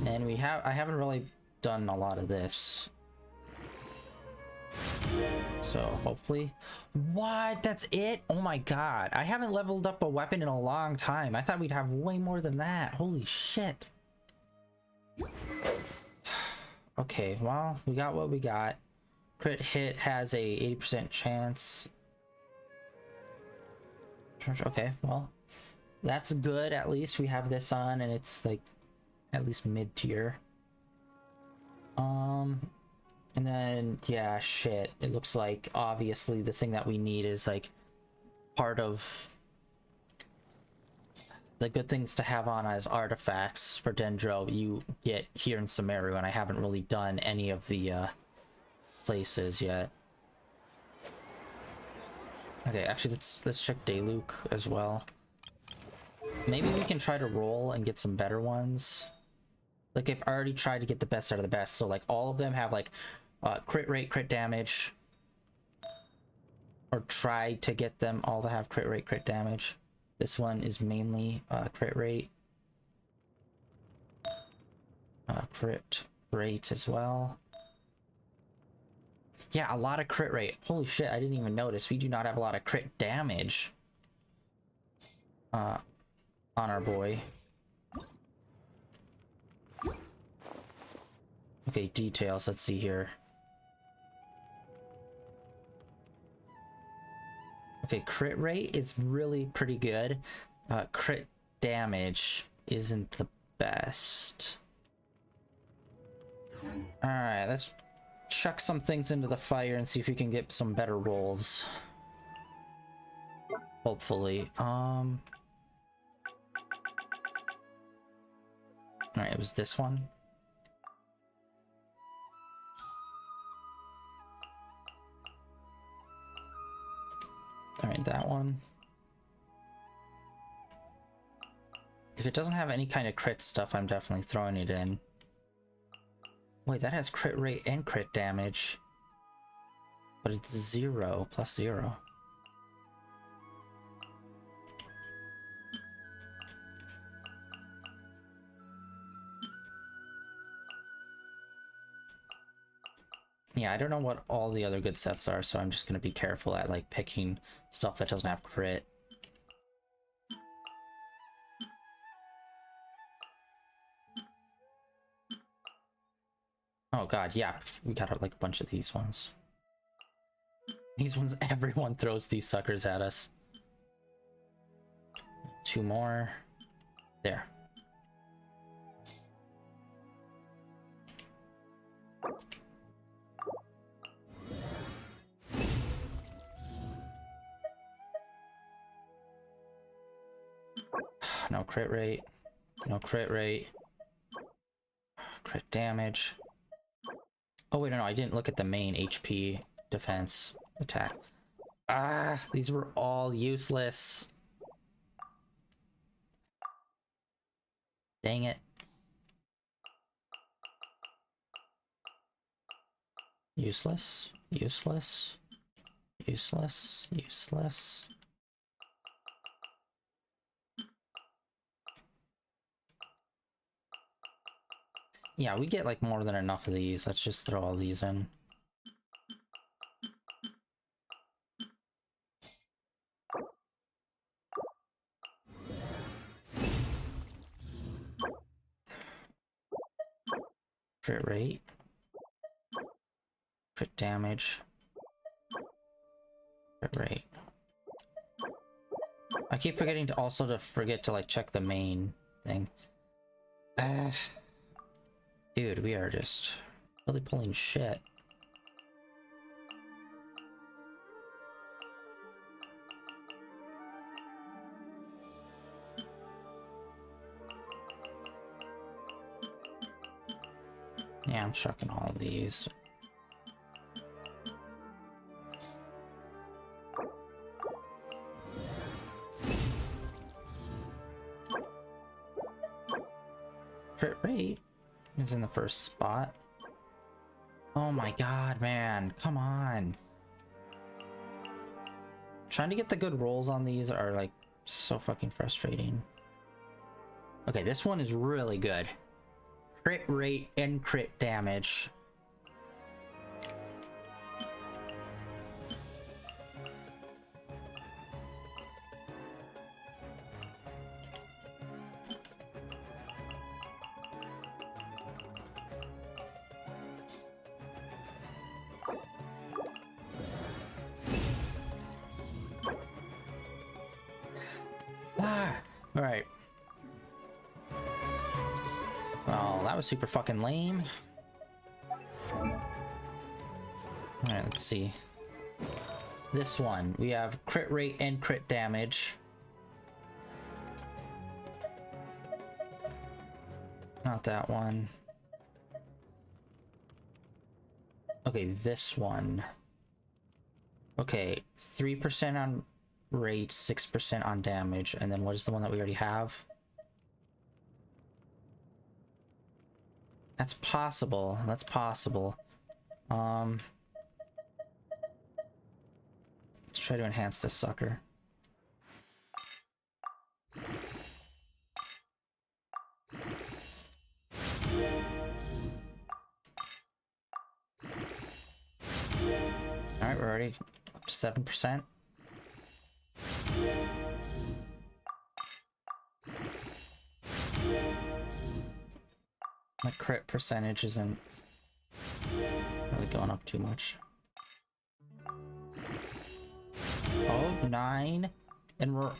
And I haven't really done a lot of this. So hopefully... What? That's it? Oh my god. I haven't leveled up a weapon in a long time. I thought we'd have way more than that. Holy shit. Okay, well, we got what we got. Crit hit has a 80% chance. Okay, well, that's good. At least we have this on, and it's like at least mid-tier. And then yeah, shit. It looks like obviously the thing that we need is like part of the good things to have on as artifacts for Dendro you get here in Sumeru, and I haven't really done any of the places yet. Okay, actually let's check Dayluk as well. Maybe we can try to roll and get some better ones. Like, I've already tried to get the best out of the best, so like all of them have like crit rate, crit damage, or try to get them all to have crit rate, crit damage. This one is mainly crit rate, crit rate as well. Yeah, a lot of crit rate. Holy shit, I didn't even notice. We do not have a lot of crit damage on our boy. Okay, details. Let's see here. Okay, crit rate is really pretty good. Crit damage isn't the best. Alright, let's chuck some things into the fire and see if we can get some better rolls. Hopefully. Alright, it was this one. Alright, that one. If it doesn't have any kind of crit stuff, I'm definitely throwing it in. Wait, that has crit rate and crit damage. But it's 0, plus 0. Yeah, I don't know what all the other good sets are, so I'm just gonna be careful at like picking stuff that doesn't have crit. Oh god, yeah, we got like a bunch of these ones. These ones, everyone throws these suckers at us. 2 more. There. No crit rate. No crit rate. Crit damage. Oh wait, no, I didn't look at the main HP defense attack. Ah, these were all useless. Dang it. Useless, useless, useless, useless. Yeah, we get like more than enough of these. Let's just throw all these in. Crit rate. Crit damage. Crit rate. I keep forgetting to also forget to like check the main thing. Dude, we are just really pulling shit. Yeah, I'm chucking all of these. Crit rate is in the first spot. Oh my god, man. Come on. Trying to get the good rolls on these are like so fucking frustrating. Okay, this one is really good. Crit rate and crit damage. Alright. Oh, that was super fucking lame. Alright, let's see. This one, we have crit rate and crit damage. Not that one. Okay, this one. Okay, 3% on rate, 6% on damage, and then what is the one that we already have? That's possible. That's possible. Let's try to enhance this sucker. Alright, we're already up to 7%. My crit percentage isn't really going up too much. Oh, 9. And we're...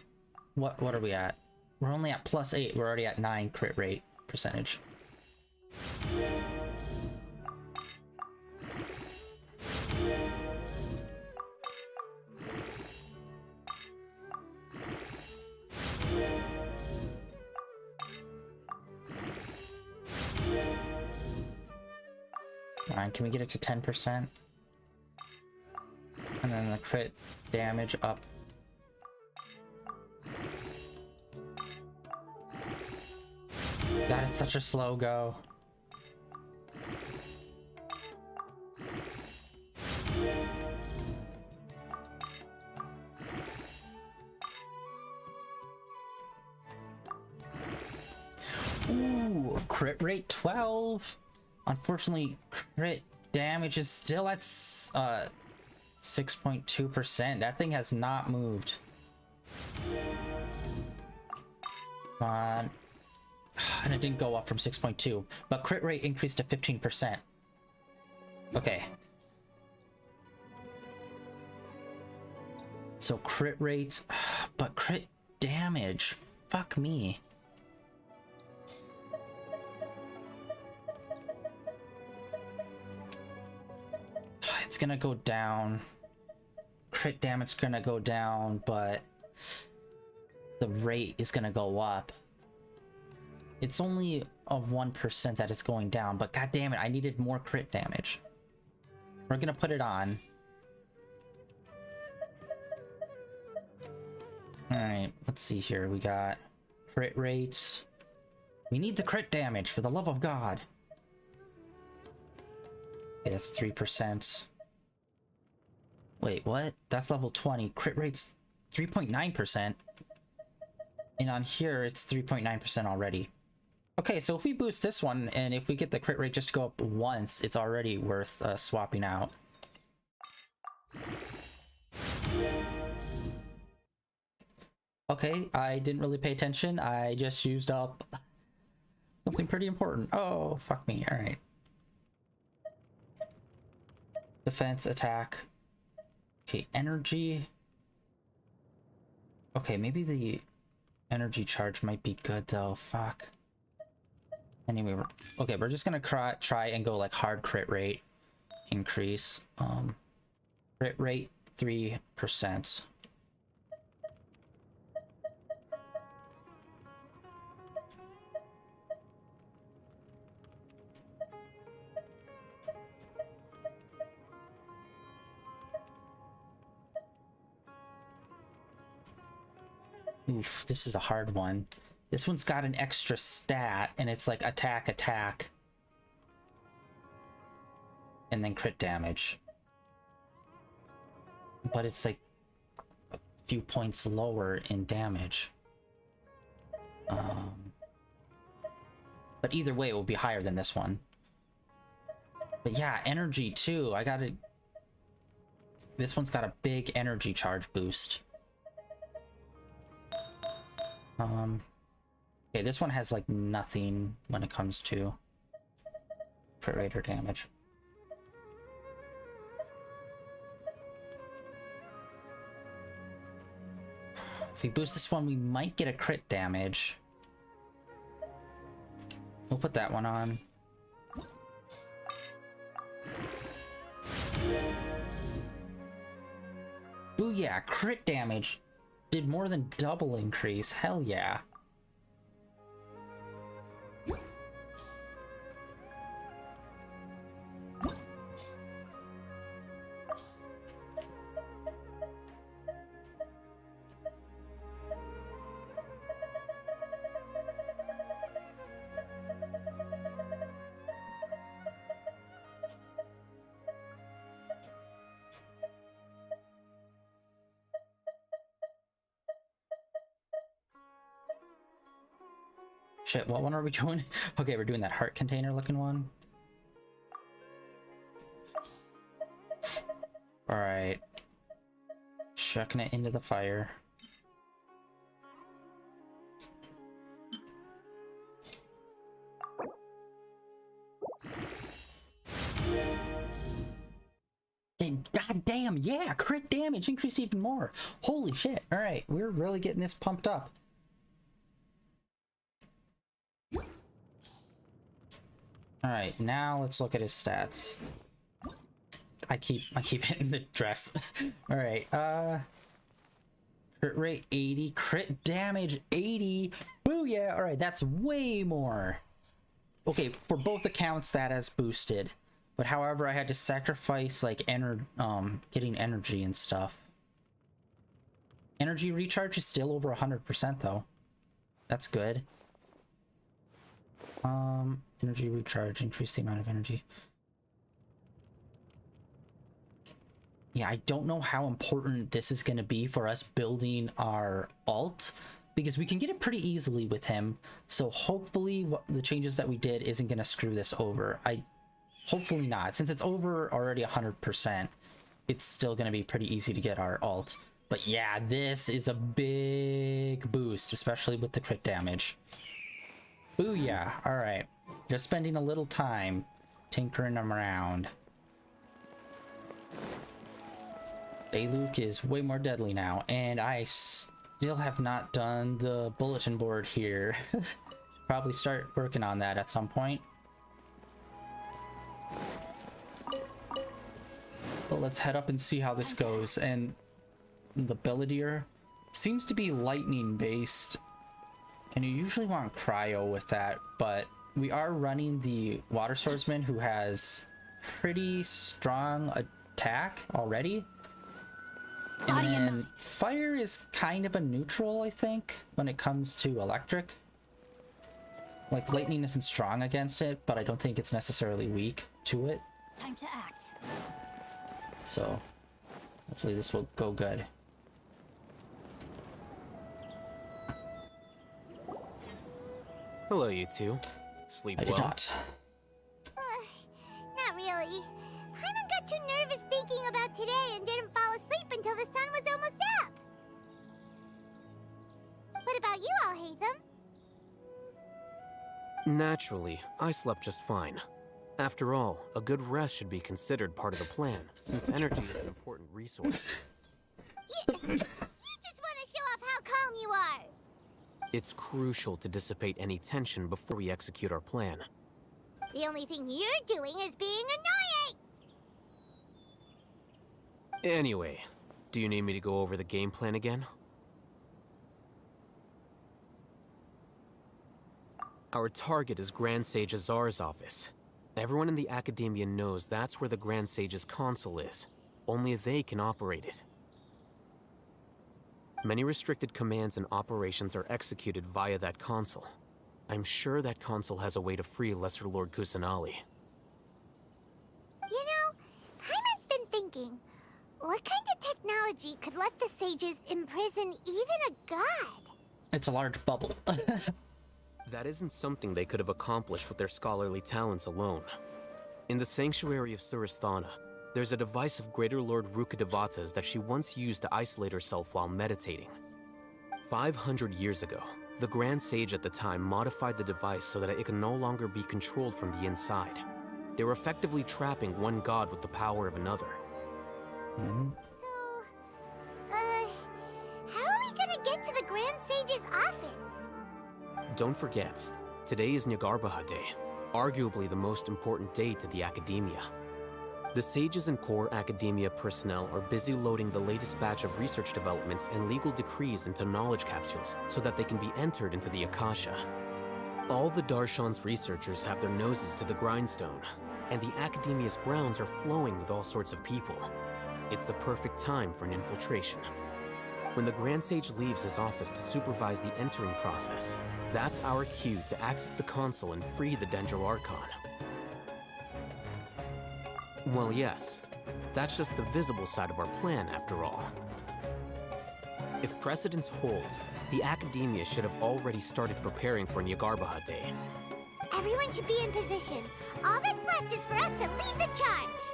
What are we at? We're only at +8. We're already at 9 crit rate percentage. Alright, can we get it to 10%? And then the crit damage up. God, it's such a slow go. Ooh, crit rate 12. Unfortunately, crit damage is still at 6.2%. That thing has not moved. Come on. And it didn't go up from 6.2, but crit rate increased to 15%. Okay. So crit rate, but crit damage, fuck me. It's gonna go down. Crit damage is gonna go down, but the rate is gonna go up. It's only of 1% that it's going down, but god damn it, I needed more crit damage. We're gonna put it on. Alright, let's see here. We got crit rates. We need the crit damage, for the love of God. Okay, that's 3%. Wait, what? That's level 20. Crit rate's 3.9%. And on here, it's 3.9% already. Okay, so if we boost this one, and if we get the crit rate just to go up once, it's already worth swapping out. Okay, I didn't really pay attention. I just used up something pretty important. Oh, fuck me. Alright. Defense, attack. Okay, energy. Okay, maybe the energy charge might be good though. Fuck. Anyway, we're just gonna try and go like hard crit rate increase. Crit rate 3%. Oof, this is a hard one. This one's got an extra stat, and it's like attack, attack. And then crit damage. But it's like a few points lower in damage. But either way, it will be higher than this one. But yeah, energy too. This one's got a big energy charge boost. Okay, this one has like nothing when it comes to crit rate or damage. If we boost this one, we might get a crit damage. We'll put that one on. Booyah, crit damage did more than double increase. Hell yeah. shit, what one are we doing? Okay, we're doing that heart container looking one. Alright. Chucking it into the fire. God damn, yeah, crit damage increased even more. Holy shit. Alright, we're really getting this pumped up. Alright, now let's look at his stats. I keep hitting the dress. Alright, crit rate 80, crit damage 80. Booyah! Alright, that's way more. Okay, for both accounts that has boosted. But however, I had to sacrifice like getting energy and stuff. Energy recharge is still over 100% though. That's good. Energy recharge, increase the amount of energy. Yeah, I don't know how important this is going to be for us building our alt, because we can get it pretty easily with him. So hopefully the changes that we did isn't going to screw this over. Hopefully not. Since it's over already 100%, it's still going to be pretty easy to get our alt. But yeah, this is a big boost, especially with the crit damage. Booyah! Alright. Just spending a little time tinkering them around. Dayluk is way more deadly now, and I still have not done the bulletin board here. Probably start working on that at some point. But let's head up and see how this goes. And the Belvedere seems to be lightning based, and you usually want cryo with that, but we are running the water swordsman who has pretty strong attack already. And then fire is kind of a neutral, I think, when it comes to electric. Like lightning isn't strong against it, but I don't think it's necessarily weak to it. Time to act. So hopefully this will go good. Hello, you two. Sleep I did well? not. Not really. Paimon got too nervous thinking about today and didn't fall asleep until the sun was almost up. What about you all, Hatham? Naturally, I slept just fine. After all, a good rest should be considered part of the plan, since energy is an important resource. You just want to show off how calm you are. It's crucial to dissipate any tension before we execute our plan. The only thing you're doing is being annoying. Anyway, do you need me to go over the game plan again? Our target is Grand Sage Azar's office. Everyone in the Academia knows that's where the Grand Sage's console is. Only they can operate it. Many restricted commands and operations are executed via that console. I'm sure that console has a way to free Lesser Lord Kusanali. You know, Paimon's been thinking, what kind of technology could let the sages imprison even a god? It's a large bubble. That isn't something they could have accomplished with their scholarly talents alone. In the Sanctuary of Suristhana, there's a device of Greater Lord Rukkhadevata's that she once used to isolate herself while meditating. 500 years ago, the Grand Sage at the time modified the device so that it could no longer be controlled from the inside. They were effectively trapping one god with the power of another. So, how are we gonna get to the Grand Sage's office? Don't forget, today is Nyagarbha Day, arguably the most important day to the Academia. The sages and core Academia personnel are busy loading the latest batch of research developments and legal decrees into knowledge capsules so that they can be entered into the Akasha. All the Darshan's researchers have their noses to the grindstone, and the Academia's grounds are flowing with all sorts of people. It's the perfect time for an infiltration. When the Grand Sage leaves his office to supervise the entering process, that's our cue to access the console and free the Dendro Archon. Well, yes, that's just the visible side of our plan, after all. If precedence holds, the Academia should have already started preparing for Nyargarbaha Day. Everyone should be in position. All that's left is for us to lead the charge.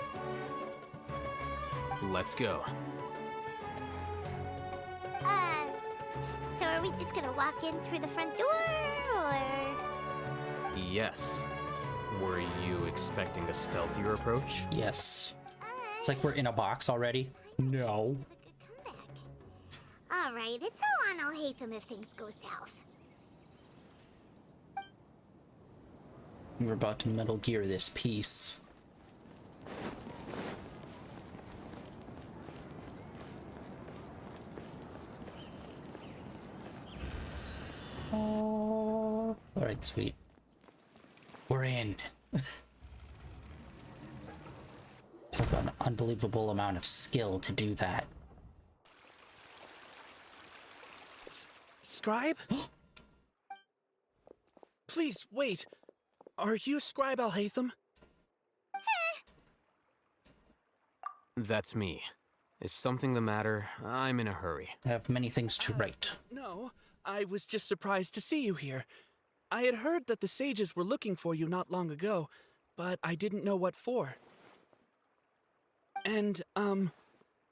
Let's go. So are we just gonna walk in through the front door, or...? Yes. Were you expecting a stealthier approach? Yes. It's like we're in a box already. No. Alright, it's all on Alhaitham if things go south. We're about to Metal Gear this piece. Oh. Alright, sweet. We're in. Took an unbelievable amount of skill to do that. Scribe? Please, wait. Are you Scribe Alhaitham? That's me. Is something the matter? I'm in a hurry. I have many things to write. No, I was just surprised to see you here. I had heard that the sages were looking for you not long ago, but I didn't know what for. And,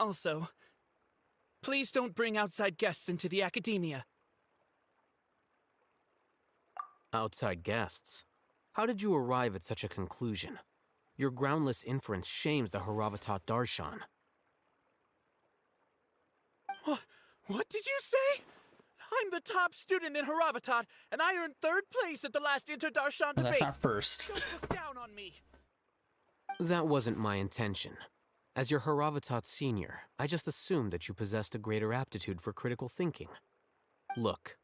also, please don't bring outside guests into the Academia. Outside guests? How did you arrive at such a conclusion? Your groundless inference shames the Haravatat Darshan. What did you say? I'm the top student in Haravatat, and I earned 3rd place at the last Inter-Darshan debate. Well, that's not first. Don't look down on me. That wasn't my intention. As your Haravatat senior, I just assumed that you possessed a greater aptitude for critical thinking. Look,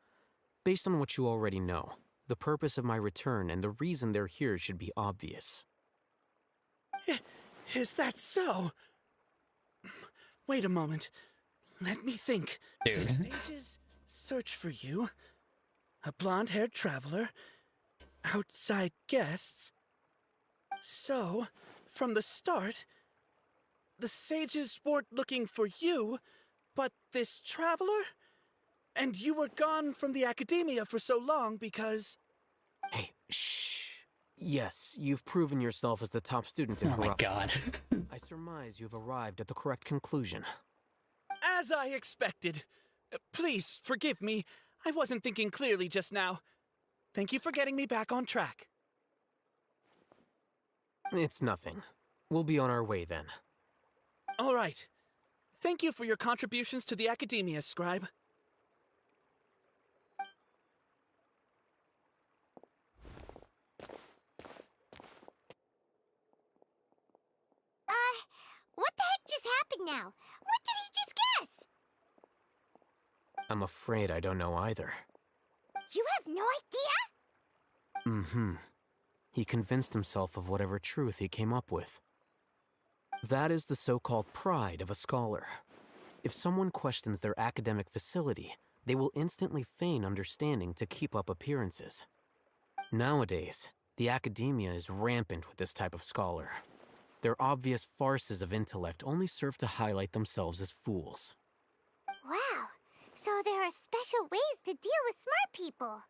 based on what you already know, the purpose of my return and the reason they're here should be obvious. Is that so? Wait a moment. Let me think. Dude. The sages search for you. A blonde-haired traveler. Outside guests. So, from the start, the sages weren't looking for you, but this traveler? And you were gone from the Academia for so long because... Hey, shh. Yes, you've proven yourself as the top student in Haravatat. Oh my god. I surmise you've arrived at the correct conclusion. As I expected. Please, forgive me. I wasn't thinking clearly just now. Thank you for getting me back on track. It's nothing. We'll be on our way then. All right. Thank you for your contributions to the Academia, Scribe. What the heck just happened now? What did he just guess? I'm afraid I don't know either. You have no idea? Mm-hmm. He convinced himself of whatever truth he came up with. That is the so-called pride of a scholar. If someone questions their academic facility, they will instantly feign understanding to keep up appearances. Nowadays, the Academia is rampant with this type of scholar. Their obvious farces of intellect only serve to highlight themselves as fools. Wow, so there are special ways to deal with smart people.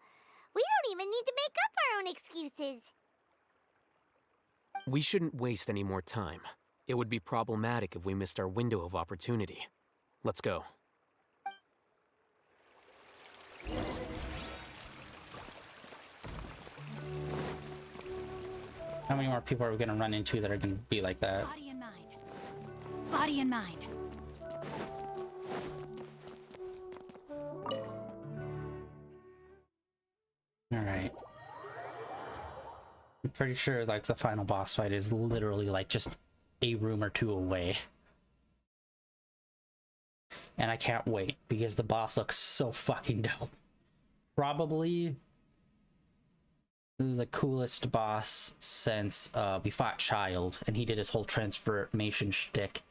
We don't even need to make up our own excuses. We shouldn't waste any more time. It would be problematic if we missed our window of opportunity. Let's go. How many more people are we gonna run into that are gonna be like that? Body and mind. Body and mind. Alright. I'm pretty sure like the final boss fight is literally like just a room or two away. And I can't wait because the boss looks so fucking dope. Probably the coolest boss since we fought Child and he did his whole transformation shtick,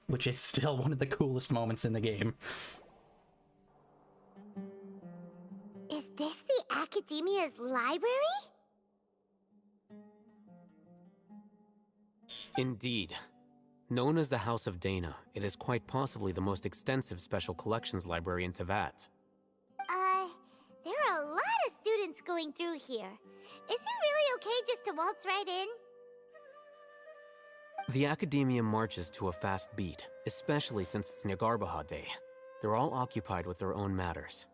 which is still one of the coolest moments in the game. Is this the Academia's library? Indeed. Known as the House of Dana, it is quite possibly the most extensive special collections library in Teyvat. There are a lot of students going through here. Is it really okay just to waltz right in? The Academia marches to a fast beat, especially since it's Nyargarbaha Day. They're all occupied with their own matters.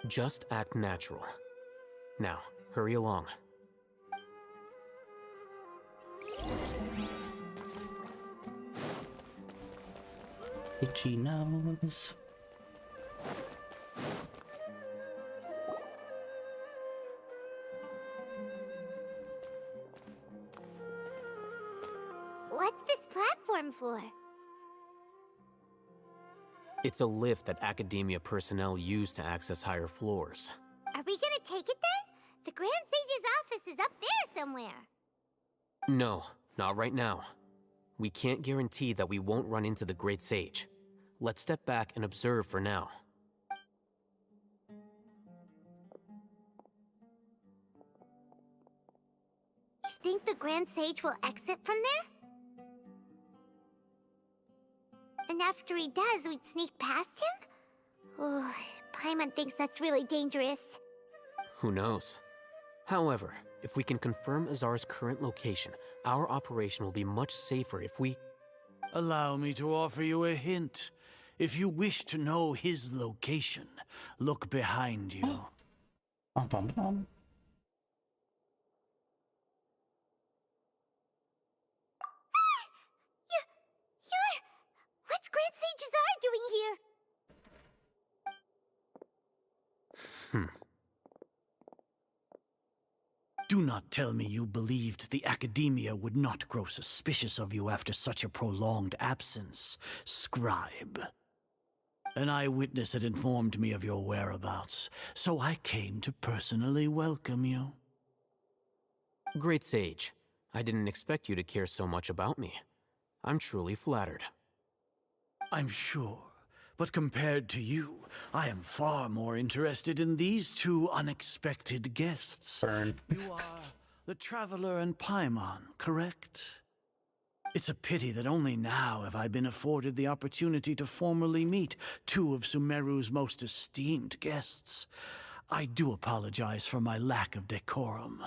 Just act natural. Now, hurry along. Itchy nose. What's this platform for? It's a lift that Academia personnel use to access higher floors. Are we gonna take it then? The Grand Sage's office is up there somewhere. No, not right now. We can't guarantee that we won't run into the Great Sage. Let's step back and observe for now. You think the Grand Sage will exit from there? And after he does, we'd sneak past him? Oh, Paimon thinks that's really dangerous. Who knows? However, if we can confirm Azar's current location, our operation will be much safer if we... Allow me to offer you a hint. If you wish to know his location, look behind you. Bum, bum, bum. What's Grand Sage Azar doing here? Do not tell me you believed the Academia would not grow suspicious of you after such a prolonged absence, scribe. An eyewitness had informed me of your whereabouts, so I came to personally welcome you. Great Sage, I didn't expect you to care so much about me. I'm truly flattered. I'm sure, but compared to you, I am far more interested in these two unexpected guests. Burn. You are the Traveler and Paimon, correct? It's a pity that only now have I been afforded the opportunity to formally meet two of Sumeru's most esteemed guests. I do apologize for my lack of decorum.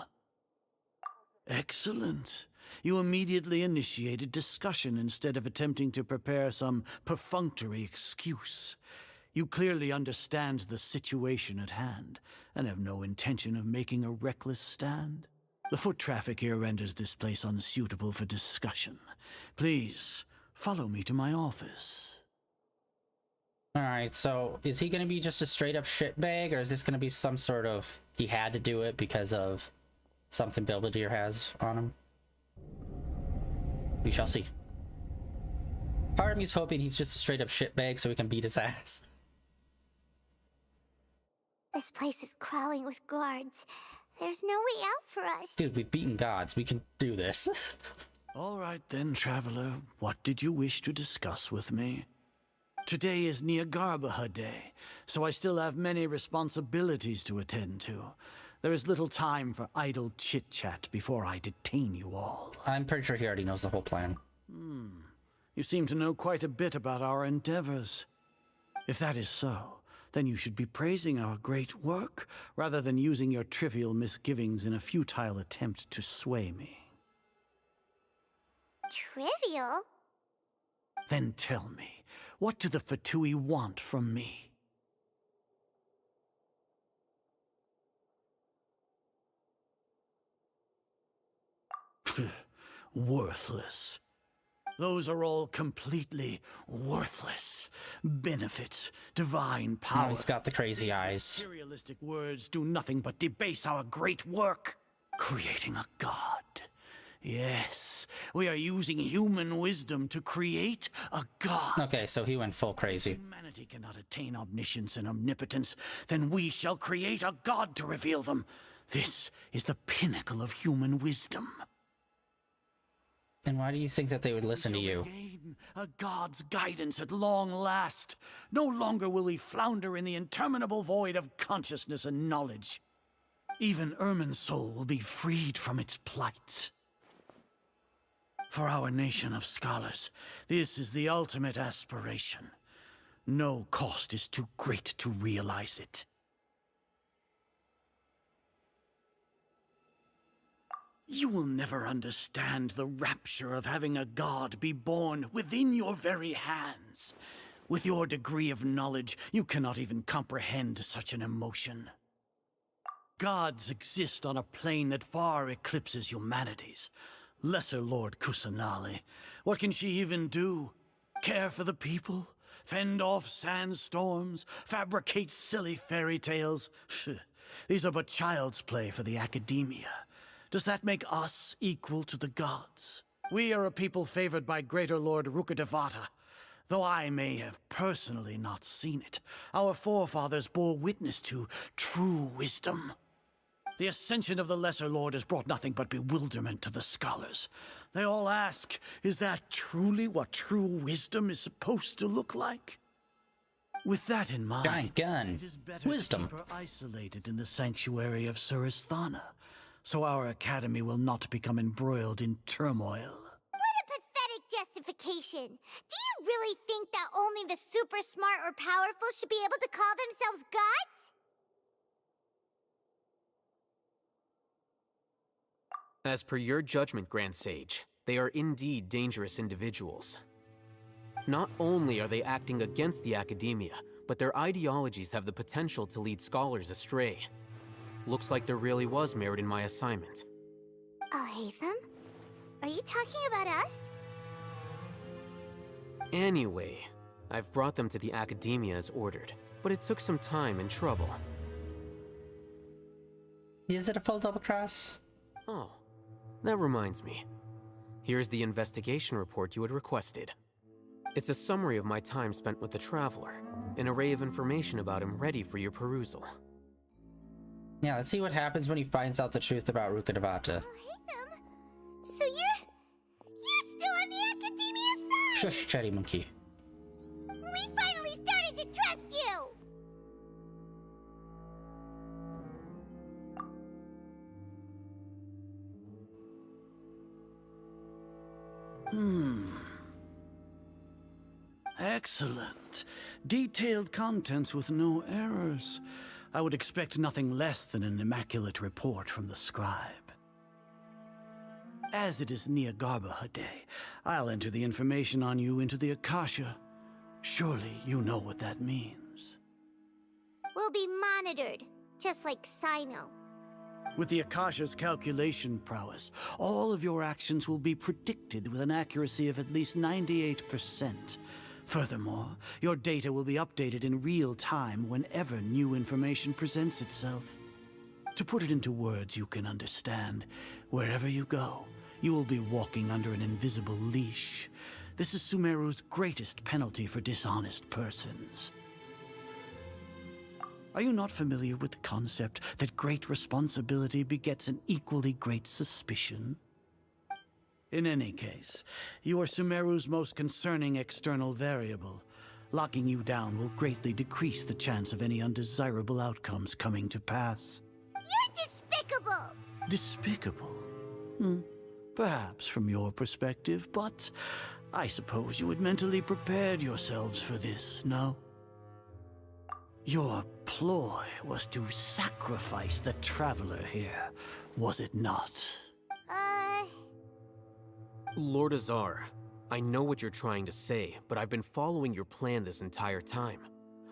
Excellent. You immediately initiated discussion instead of attempting to prepare some perfunctory excuse. You clearly understand the situation at hand, and have no intention of making a reckless stand. The foot traffic here renders this place unsuitable for discussion. Please, follow me to my office. Alright, so is he gonna be just a straight up shitbag, or is this gonna be some sort of he had to do it because of something Belvedere has on him? We shall see. Part of me's hoping he's just a straight up shitbag so we can beat his ass. This place is crawling with guards. There's no way out for us. Dude, we've beaten gods. We can do this. All right then, Traveler. What did you wish to discuss with me? Today is Nyargarbaha Day, so I still have many responsibilities to attend to. There is little time for idle chit-chat before I detain you all. I'm pretty sure he already knows the whole plan. You seem to know quite a bit about our endeavors. If that is so, then you should be praising our great work, rather than using your trivial misgivings in a futile attempt to sway me. Trivial? Then tell me, what do the Fatui want from me? Worthless. Those are all completely worthless. Benefits, divine power. Oh, he's got the crazy eyes. Materialistic words do nothing but debase our great work. Creating a god. Yes, we are using human wisdom to create a god. Okay, so he went full crazy. Humanity cannot attain omniscience and omnipotence, then we shall create a god to reveal them. This is the pinnacle of human wisdom. Then why do you think that they would listen to you? Regain a god's guidance at long last. No longer will we flounder in the interminable void of consciousness and knowledge. Even Irmin's soul will be freed from its plight. For our nation of scholars, this is the ultimate aspiration. No cost is too great to realize it. You will never understand the rapture of having a god be born within your very hands. With your degree of knowledge, you cannot even comprehend such an emotion. Gods exist on a plane that far eclipses humanity's. Lesser Lord Kusanali, what can she even do? Care for the people? Fend off sandstorms? Fabricate silly fairy tales? These are but child's play for the academia. Does that make us equal to the gods? We are a people favored by Greater Lord Rukkhadevata. Though I may have personally not seen it, our forefathers bore witness to true wisdom. The ascension of the Lesser Lord has brought nothing but bewilderment to the scholars. They all ask, is that truly what true wisdom is supposed to look like? With that in mind, Giant gun. it is better Wisdom. to keep her isolated in the sanctuary of Suristhana, so our academy will not become embroiled in turmoil. What a pathetic justification. Do you really think that only the super smart or powerful should be able to call themselves gods? As per your judgment, Grand Sage, they are indeed dangerous individuals. Not only are they acting against the academia, but their ideologies have the potential to lead scholars astray. Looks like there really was merit in my assignment. Oh, Hatham? Are you talking about us? Anyway, I've brought them to the academia as ordered, but it took some time and trouble. Is it a full double cross? Oh, that reminds me. Here's the investigation report you had requested. It's a summary of my time spent with the Traveler, an array of information about him ready for your perusal. Yeah, let's see what happens when he finds out the truth about Rukkhadevata. So you're still on the academia side? Shush, chatty monkey. We finally started to trust you! Excellent. Detailed contents with no errors. I would expect nothing less than an immaculate report from the scribe. As it is Niagarbaha Day, I'll enter the information on you into the Akasha. Surely you know what that means. We'll be monitored, just like Sino. With the Akasha's calculation prowess, all of your actions will be predicted with an accuracy of at least 98%. Furthermore, your data will be updated in real time whenever new information presents itself. To put it into words you can understand, wherever you go, you will be walking under an invisible leash. This is Sumeru's greatest penalty for dishonest persons. Are you not familiar with the concept that great responsibility begets an equally great suspicion? In any case, you are Sumeru's most concerning external variable. Locking you down will greatly decrease the chance of any undesirable outcomes coming to pass. You're despicable! Despicable? Perhaps from your perspective, but I suppose you had mentally prepared yourselves for this, no? Your ploy was to sacrifice the Traveler here, was it not? Lord Azar, I know what you're trying to say, but I've been following your plan this entire time.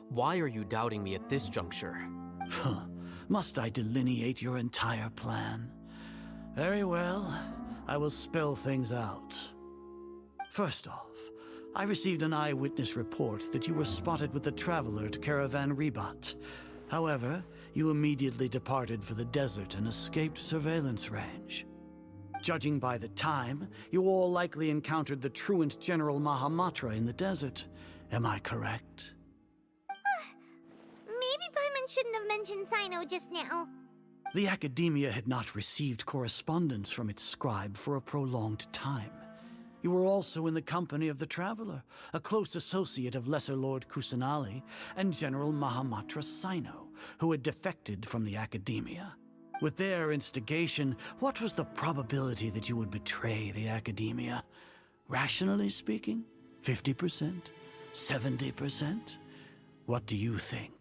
Why are you doubting me at this juncture? Must I delineate your entire plan? Very well, I will spell things out. First off, I received an eyewitness report that you were spotted with the Traveler at Caravan Ribat. However, you immediately departed for the desert and escaped surveillance range. Judging by the time, you all likely encountered the truant General Mahamatra in the desert. Am I correct? Maybe Paimon shouldn't have mentioned Sino just now. The Academia had not received correspondence from its scribe for a prolonged time. You were also in the company of the Traveler, a close associate of Lesser Lord Kusanali and General Mahamatra Sino, who had defected from the Academia. With their instigation, what was the probability that you would betray the Academia? Rationally speaking, 50%? 70%? What do you think?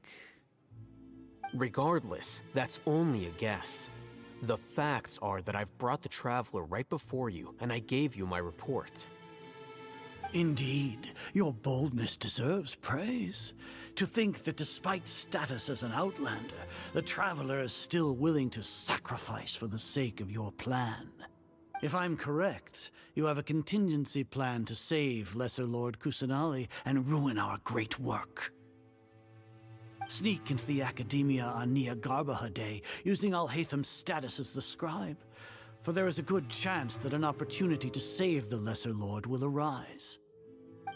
Regardless, that's only a guess. The facts are that I've brought the Traveler right before you, and I gave you my report. Indeed, your boldness deserves praise. To think that despite status as an outlander, the Traveler is still willing to sacrifice for the sake of your plan. If I'm correct, you have a contingency plan to save Lesser Lord Kusanali and ruin our great work. Sneak into the Academia on Nia Garbaha Day, using Alhaitham's status as the scribe, for there is a good chance that an opportunity to save the Lesser Lord will arise.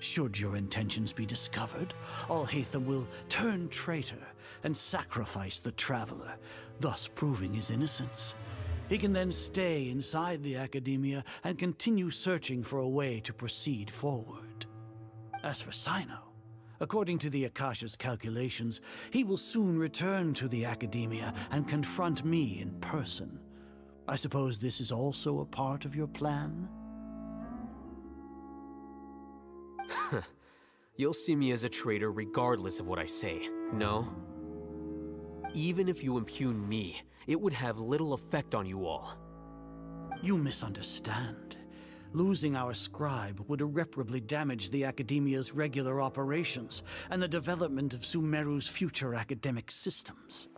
Should your intentions be discovered, Alhaitham will turn traitor and sacrifice the Traveler, thus proving his innocence. He can then stay inside the Academia and continue searching for a way to proceed forward. As for Sino, according to the Akasha's calculations, he will soon return to the Academia and confront me in person. I suppose this is also a part of your plan? You'll see me as a traitor regardless of what I say, no? Even if you impugn me, it would have little effect on you all. You misunderstand. Losing our scribe would irreparably damage the Academia's regular operations and the development of Sumeru's future academic systems.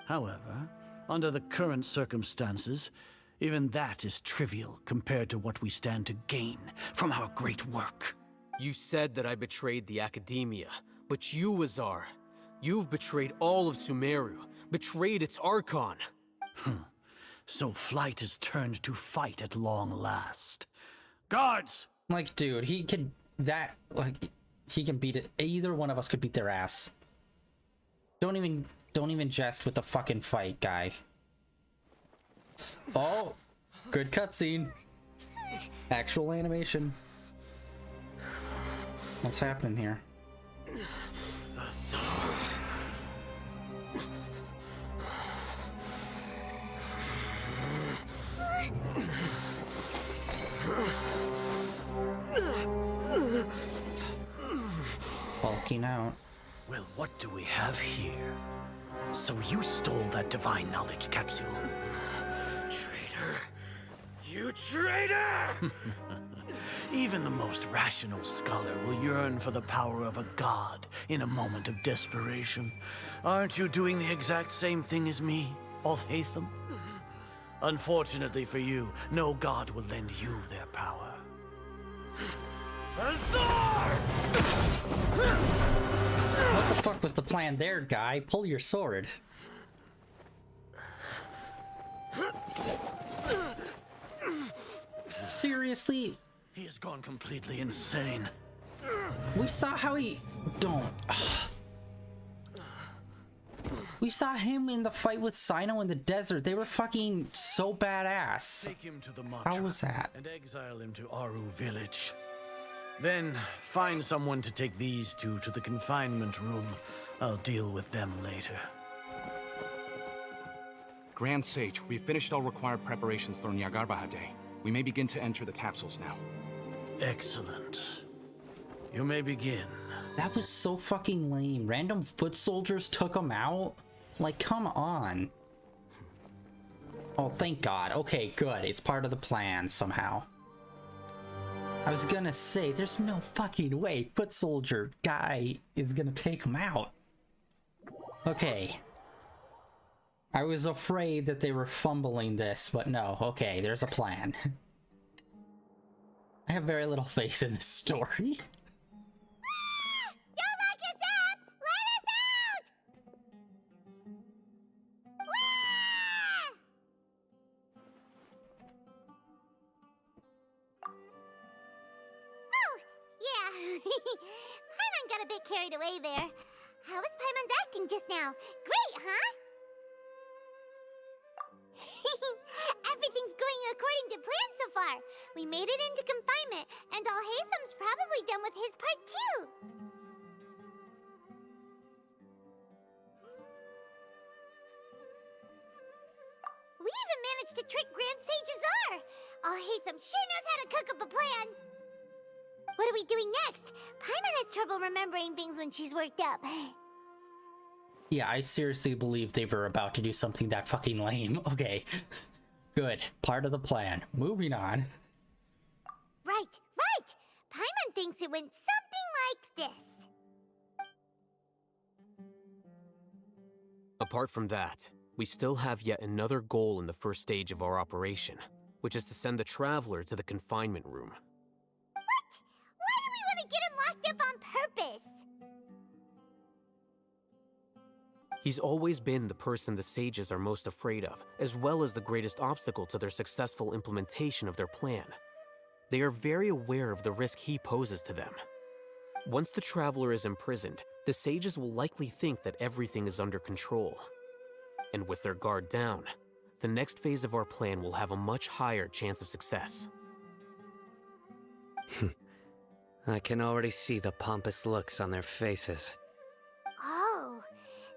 However, under the current circumstances, even that is trivial compared to what we stand to gain from our great work. You said that I betrayed the Academia, but you, Azar, you've betrayed all of Sumeru, betrayed its Archon. So flight is turned to fight at long last. Guards! Like, dude, he can beat it. Either one of us could beat their ass. Don't even jest with the fucking fight, guy. Oh, good cutscene. Actual animation. What's happening here? Bulking out. Well, what do we have here? So you stole that divine knowledge capsule. Traitor! You traitor! Even the most rational scholar will yearn for the power of a god in a moment of desperation. Aren't you doing the exact same thing as me, Alhaitham? Unfortunately for you, no god will lend you their power. Azar! What the fuck was the plan there, guy? Pull your sword. Seriously? He has gone completely insane. We saw how he... Don't. We saw him in the fight with Sino in the desert. They were fucking so badass. Take him to the mantra. How was that? And exile him to Aru village. Then find someone to take these two to the confinement room. I'll deal with them later. Grand Sage, we've finished all required preparations for Nyagarbahar Day. We may begin to enter the capsules now. Excellent. You may begin. That was so fucking lame. Random foot soldiers took him out? Like, come on. Oh, thank God. Okay, good. It's part of the plan somehow. I was gonna say, there's no fucking way foot soldier guy is gonna take him out. Okay. I was afraid that they were fumbling this, but no. Okay, there's a plan. I have very little faith in this story. Don't lock us up! Let us out! Oh, yeah. Paimon got a bit carried away there. How was Paimon's acting just now? Great, huh? Everything's going according to plan so far. We made it into confinement, and Alhaitham's probably done with his part too. language to trick Grand Sages are. Hatham sure knows how to cook up a plan. What are we doing next? Paimon has trouble remembering things when she's worked up. Yeah, I seriously believe they were about to do something that fucking lame. Okay. Good. Part of the plan. Moving on. Right. Paimon thinks it went something like this. Apart from that, we still have yet another goal in the first stage of our operation, which is to send the Traveler to the confinement room. What? Why do we want to get him locked up on purpose? He's always been the person the Sages are most afraid of, as well as the greatest obstacle to their successful implementation of their plan. They are very aware of the risk he poses to them. Once the Traveler is imprisoned, the Sages will likely think that everything is under control. And with their guard down, the next phase of our plan will have a much higher chance of success. I can already see the pompous looks on their faces. Oh,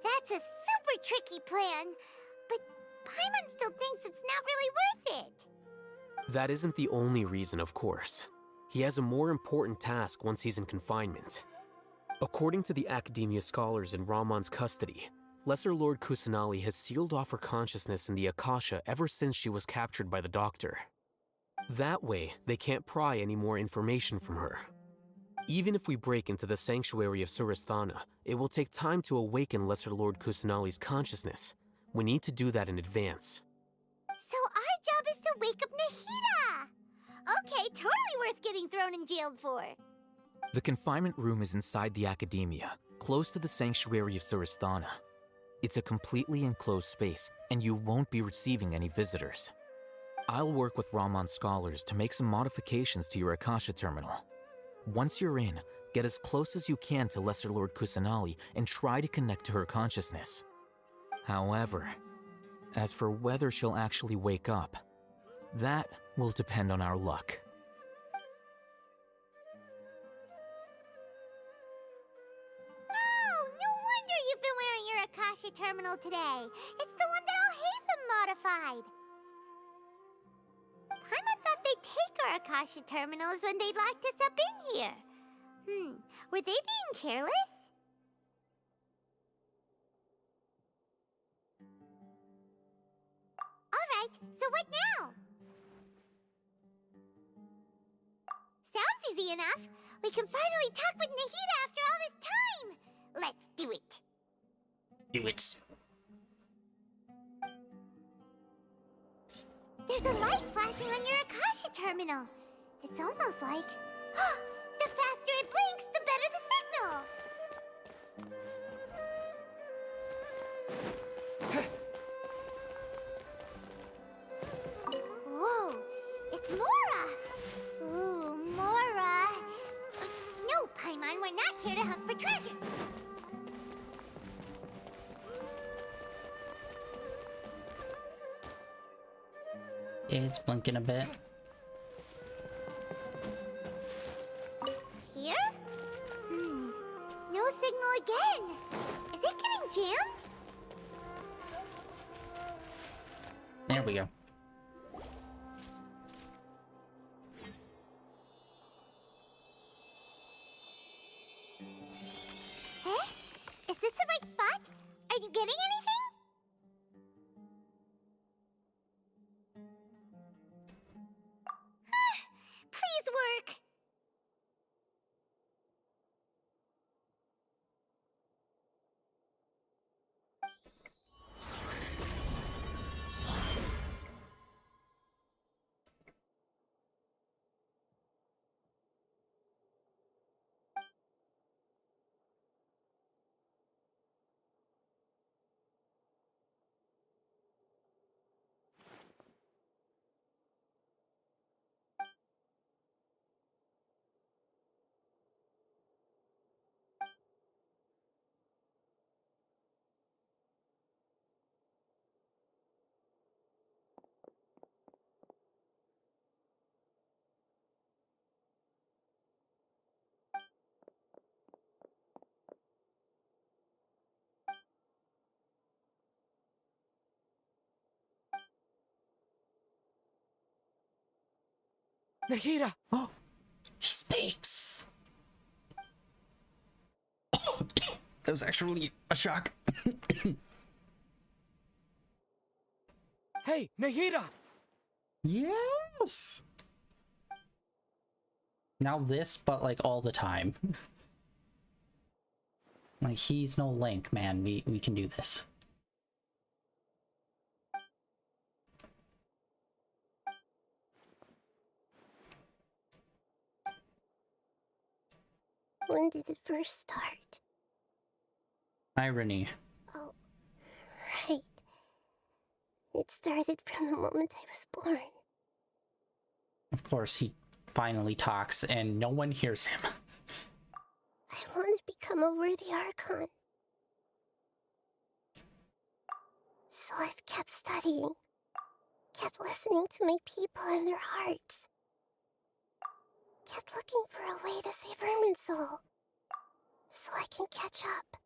that's a super tricky plan. But Paimon still thinks it's not really worth it. That isn't the only reason, of course. He has a more important task once he's in confinement. According to the Academia scholars in Ramon's custody, Lesser Lord Kusanali has sealed off her consciousness in the Akasha ever since she was captured by the Doctor. That way, they can't pry any more information from her. Even if we break into the sanctuary of Surasthana, it will take time to awaken Lesser Lord Kusanali's consciousness. We need to do that in advance. So our job is to wake up Nahida! Okay, totally worth getting thrown in jail for. The confinement room is inside the Academia, close to the sanctuary of Surasthana. It's a completely enclosed space, and you won't be receiving any visitors. I'll work with Ramon's scholars to make some modifications to your Akasha terminal. Once you're in, get as close as you can to Lesser Lord Kusanali and try to connect to her consciousness. However, as for whether she'll actually wake up, that will depend on our luck. Oh, no wonder you've been wearing your Akasha terminal today. It's the one that Al-Haytham modified. Paimon thought they'd take our Akasha terminals when they locked us up in here. Were they being careless? Alright, so what now? Sounds easy enough. We can finally talk with Nahida after all this time. Let's do it. Do it. There's a light flashing on your Akasha terminal. It's almost like... the faster it blinks, the better the signal. Whoa, it's Mora. Ooh, Mora. No, Paimon, we're not here to hunt for treasure. It's blinking a bit. Here? No signal again. Is it getting jammed? There we go. Is this the right spot? Are you getting anything? Please work. Nahida! Oh, he speaks! That was actually a shock. Hey, Nahida! Yes! Now this, but like all the time. Like, he's no Link, man. We can do this. When did it first start? Irony. Oh, right. It started from the moment I was born. Of course, he finally talks, and no one hears him. I want to become a worthy Archon. So I've kept studying, kept listening to my people and their hearts, kept looking for a way to save Irminsul, so I can catch up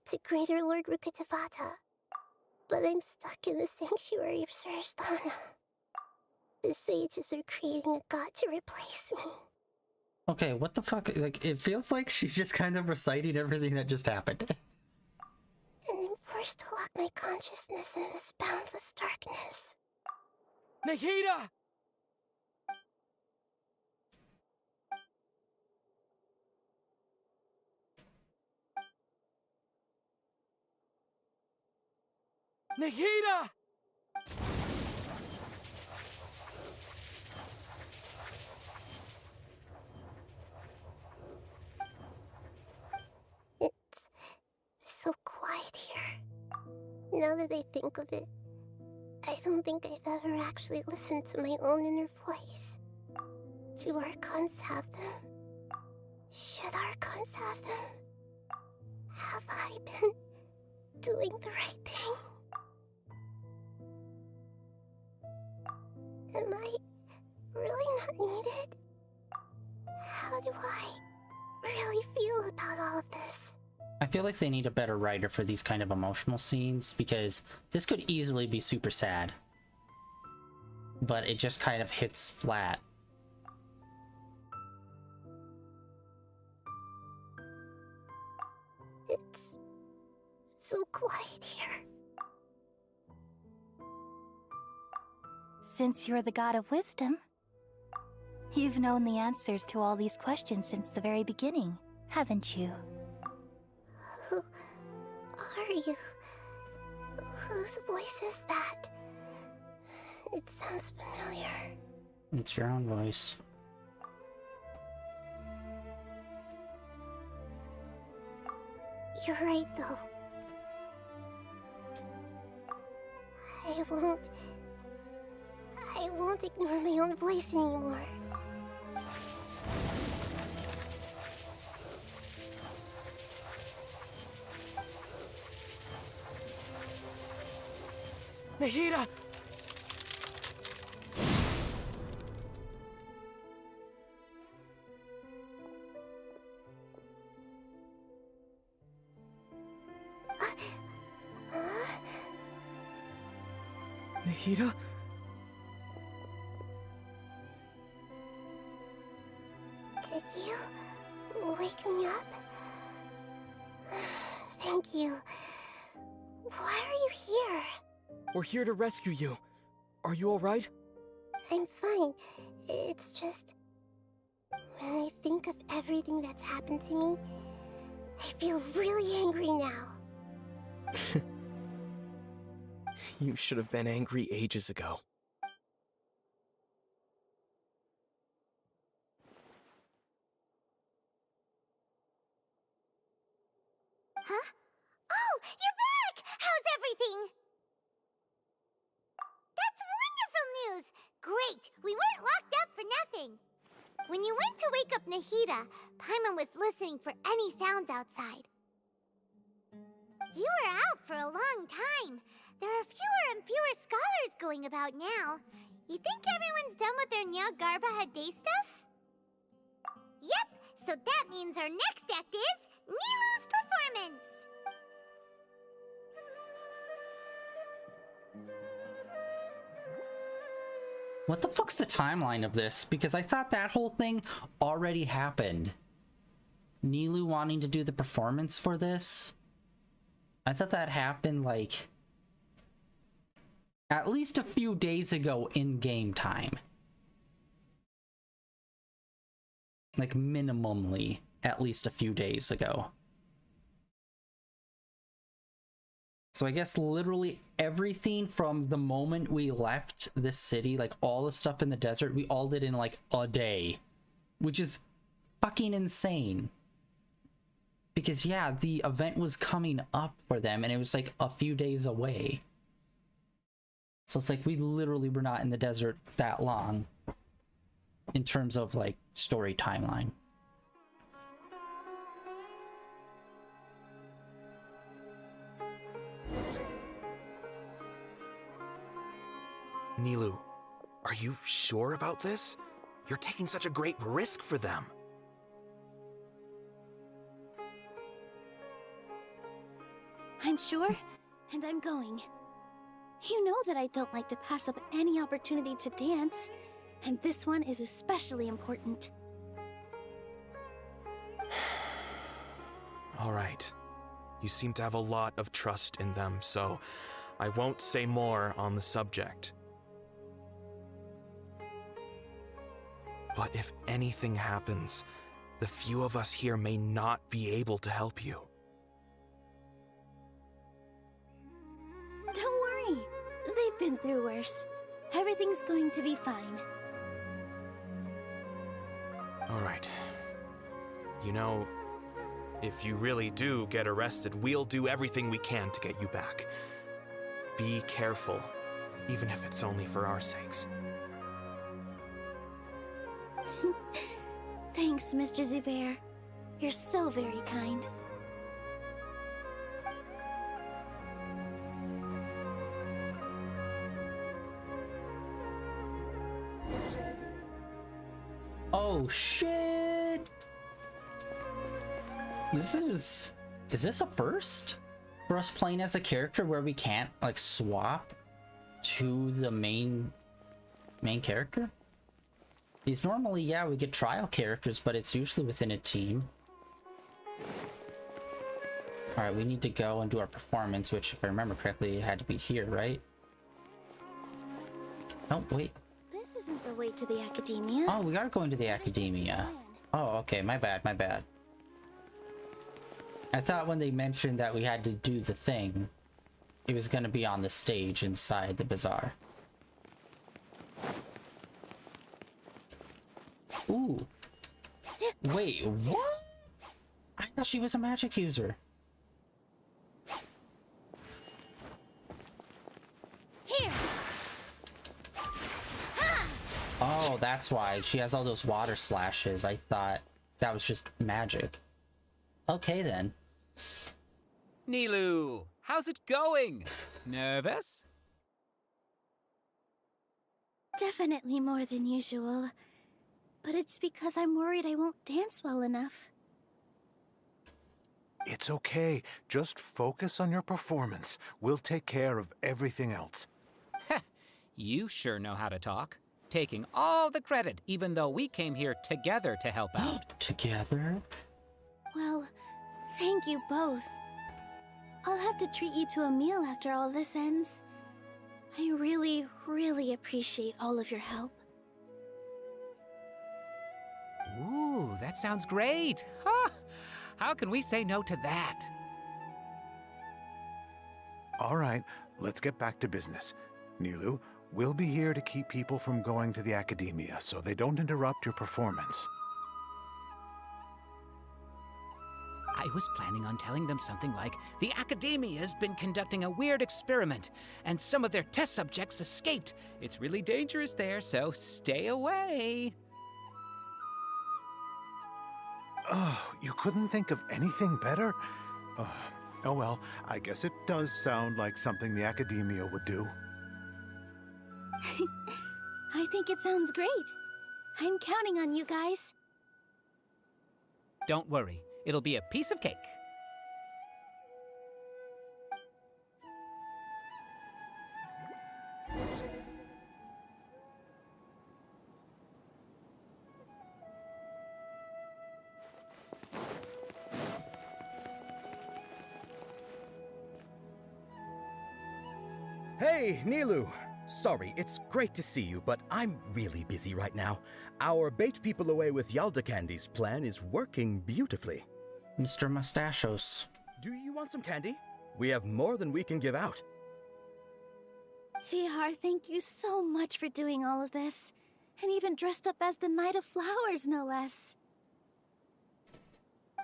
to Greater Lord Rukkhadevata. But I'm stuck in the sanctuary of Surasthana. The sages are creating a god to replace me. Okay, what the fuck? Like, it feels like she's just kind of reciting everything that just happened. And I'm forced to lock my consciousness in this boundless darkness. Nahida! Nahida! It's so quiet here. Now that I think of it, I don't think I've ever actually listened to my own inner voice. Do Archons have them? Should Archons have them? Have I been doing the right thing? Am I really not needed? How do I really feel about all of this? I feel like they need a better writer for these kind of emotional scenes, because this could easily be super sad. But it just kind of hits flat. It's so quiet here. Since you're the god of wisdom, you've known the answers to all these questions since the very beginning, haven't you? Who are you? Whose voice is that? It sounds familiar. It's your own voice. You're right, though. I won't ignore my own voice anymore. Nahida! Nahida? Did you wake me up? Thank you. Why are you here? We're here to rescue you. Are you alright? I'm fine. It's just... when I think of everything that's happened to me, I feel really angry now. You should have been angry ages ago. Huh? Oh, you're back! How's everything? That's wonderful news! Great! We weren't locked up for nothing. When you went to wake up Nahida, Paimon was listening for any sounds outside. You were out for a long time. There are fewer and fewer scholars going about now. You think everyone's done with their Nyagarbha Day stuff? Yep, so that means our next act is Nilou's performance! What the fuck's the timeline of this? Because I thought that whole thing already happened. Nilu wanting to do the performance for this? I thought that happened, like, at least a few days ago in game time. Like, minimally, at least a few days ago. So I guess literally everything from the moment we left this city, like all the stuff in the desert, we all did in like a day. Which is fucking insane. Because yeah, the event was coming up for them and it was like a few days away. So it's like we literally were not in the desert that long. In terms of like story timeline. Nilu, are you sure about this? You're taking such a great risk for them. I'm sure, and I'm going. You know that I don't like to pass up any opportunity to dance, and this one is especially important. All right. You seem to have a lot of trust in them, so I won't say more on the subject. But if anything happens, the few of us here may not be able to help you. Don't worry. They've been through worse. Everything's going to be fine. All right. You know, if you really do get arrested, we'll do everything we can to get you back. Be careful, even if it's only for our sakes. Thanks, Mr. Zubair. You're so very kind. Oh shit! Is this a first? For us playing as a character where we can't like swap to the main character? Because normally, yeah, we get trial characters, but it's usually within a team. Alright, we need to go and do our performance, which if I remember correctly, it had to be here, right? Oh, wait. This isn't the way to the academia. Oh, we are going to the academia. Oh, okay, my bad, my bad. I thought when they mentioned that we had to do the thing, it was gonna be on the stage inside the bazaar. Ooh. Wait, what? I thought she was a magic user. Here. Oh, that's why. She has all those water slashes. I thought that was just magic. Okay, then. Nilu, how's it going? Nervous? Definitely more than usual. But it's because I'm worried I won't dance well enough. It's okay. Just focus on your performance. We'll take care of everything else. You sure know how to talk. Taking all the credit, even though we came here together to help out. Together? Well, thank you both. I'll have to treat you to a meal after all this ends. I really, really appreciate all of your help. Ooh, that sounds great. Huh? How can we say no to that? All right, let's get back to business. Nilu, we'll be here to keep people from going to the academia so they don't interrupt your performance. I was planning on telling them something like, the Academia's been conducting a weird experiment, and some of their test subjects escaped. It's really dangerous there, so stay away. Oh, you couldn't think of anything better? Oh well, I guess it does sound like something the academia would do. I think it sounds great. I'm counting on you guys. Don't worry, it'll be a piece of cake. Hey, Nilu! Sorry, it's great to see you, but I'm really busy right now. Our Bait People Away with Yalda Candies plan is working beautifully. Mr. Mustachios. Do you want some candy? We have more than we can give out. Vihar, thank you so much for doing all of this. And even dressed up as the Knight of Flowers, no less.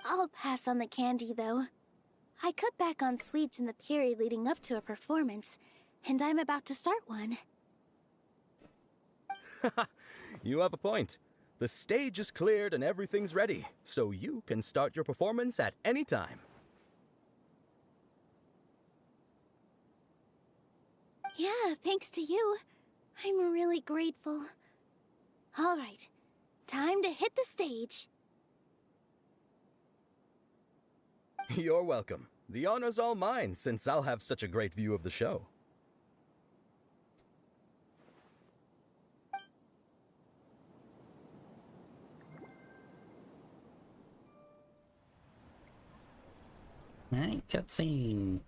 I'll pass on the candy, though. I cut back on sweets in the period leading up to a performance, and I'm about to start one. You have a point. The stage is cleared and everything's ready, so you can start your performance at any time. Yeah, thanks to you. I'm really grateful. All right, time to hit the stage. You're welcome. The honor's all mine, since I'll have such a great view of the show. Alright, cutscene.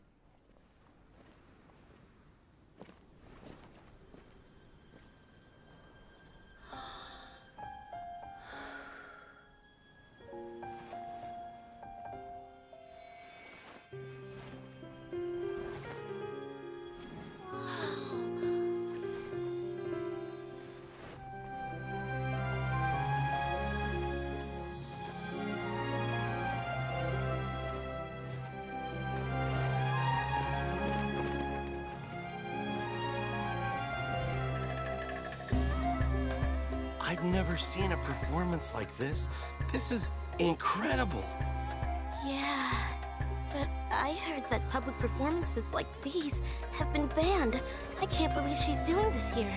I've never seen a performance like this. This is incredible. Yeah, but I heard that public performances like these have been banned. I can't believe she's doing this here.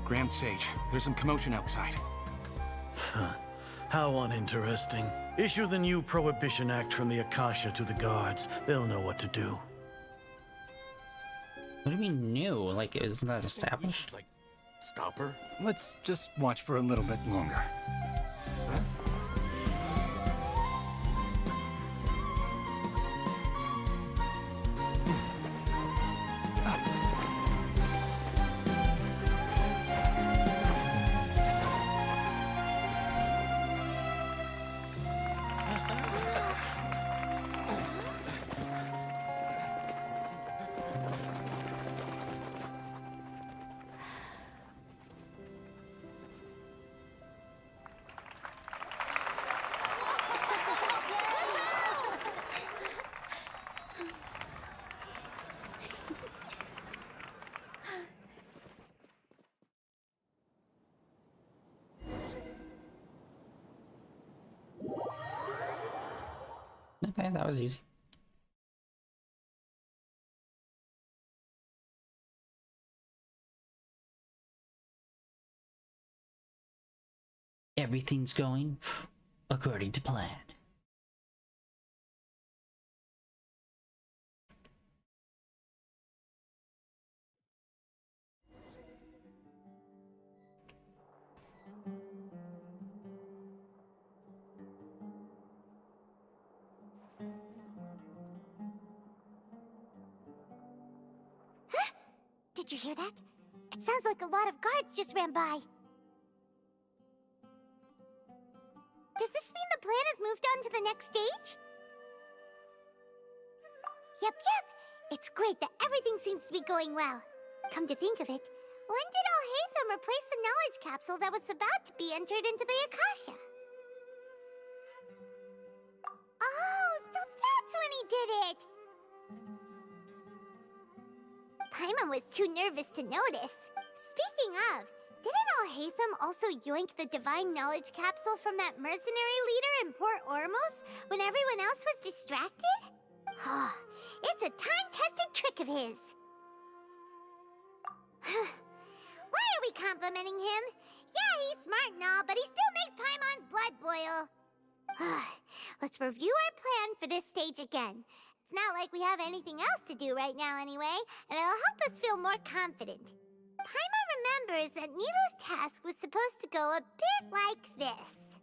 Grand Sage, there's some commotion outside. How uninteresting. Issue the new Prohibition Act from the Akasha to the guards. They'll know what to do. What do you mean new? Like, isn't that established? Like, stop her? Let's just watch for a little bit longer. Okay, that was easy. Everything's going according to plan. Did you hear that? It sounds like a lot of guards just ran by. Does this mean the plan has moved on to the next stage? Yep. It's great that everything seems to be going well. Come to think of it, when did Alhaitham replace the knowledge capsule that was about to be entered into the Akasha? Oh, so that's when he did it! Paimon was too nervous to notice. Speaking of, didn't Alhaitham also yoink the divine knowledge capsule from that mercenary leader in Port Ormos when everyone else was distracted? It's a time-tested trick of his. Why are we complimenting him? Yeah, he's smart and all, but he still makes Paimon's blood boil. Let's review our plan for this stage again. It's not like we have anything else to do right now anyway, and it'll help us feel more confident. Paimon remembers that Nilu's task was supposed to go a bit like this.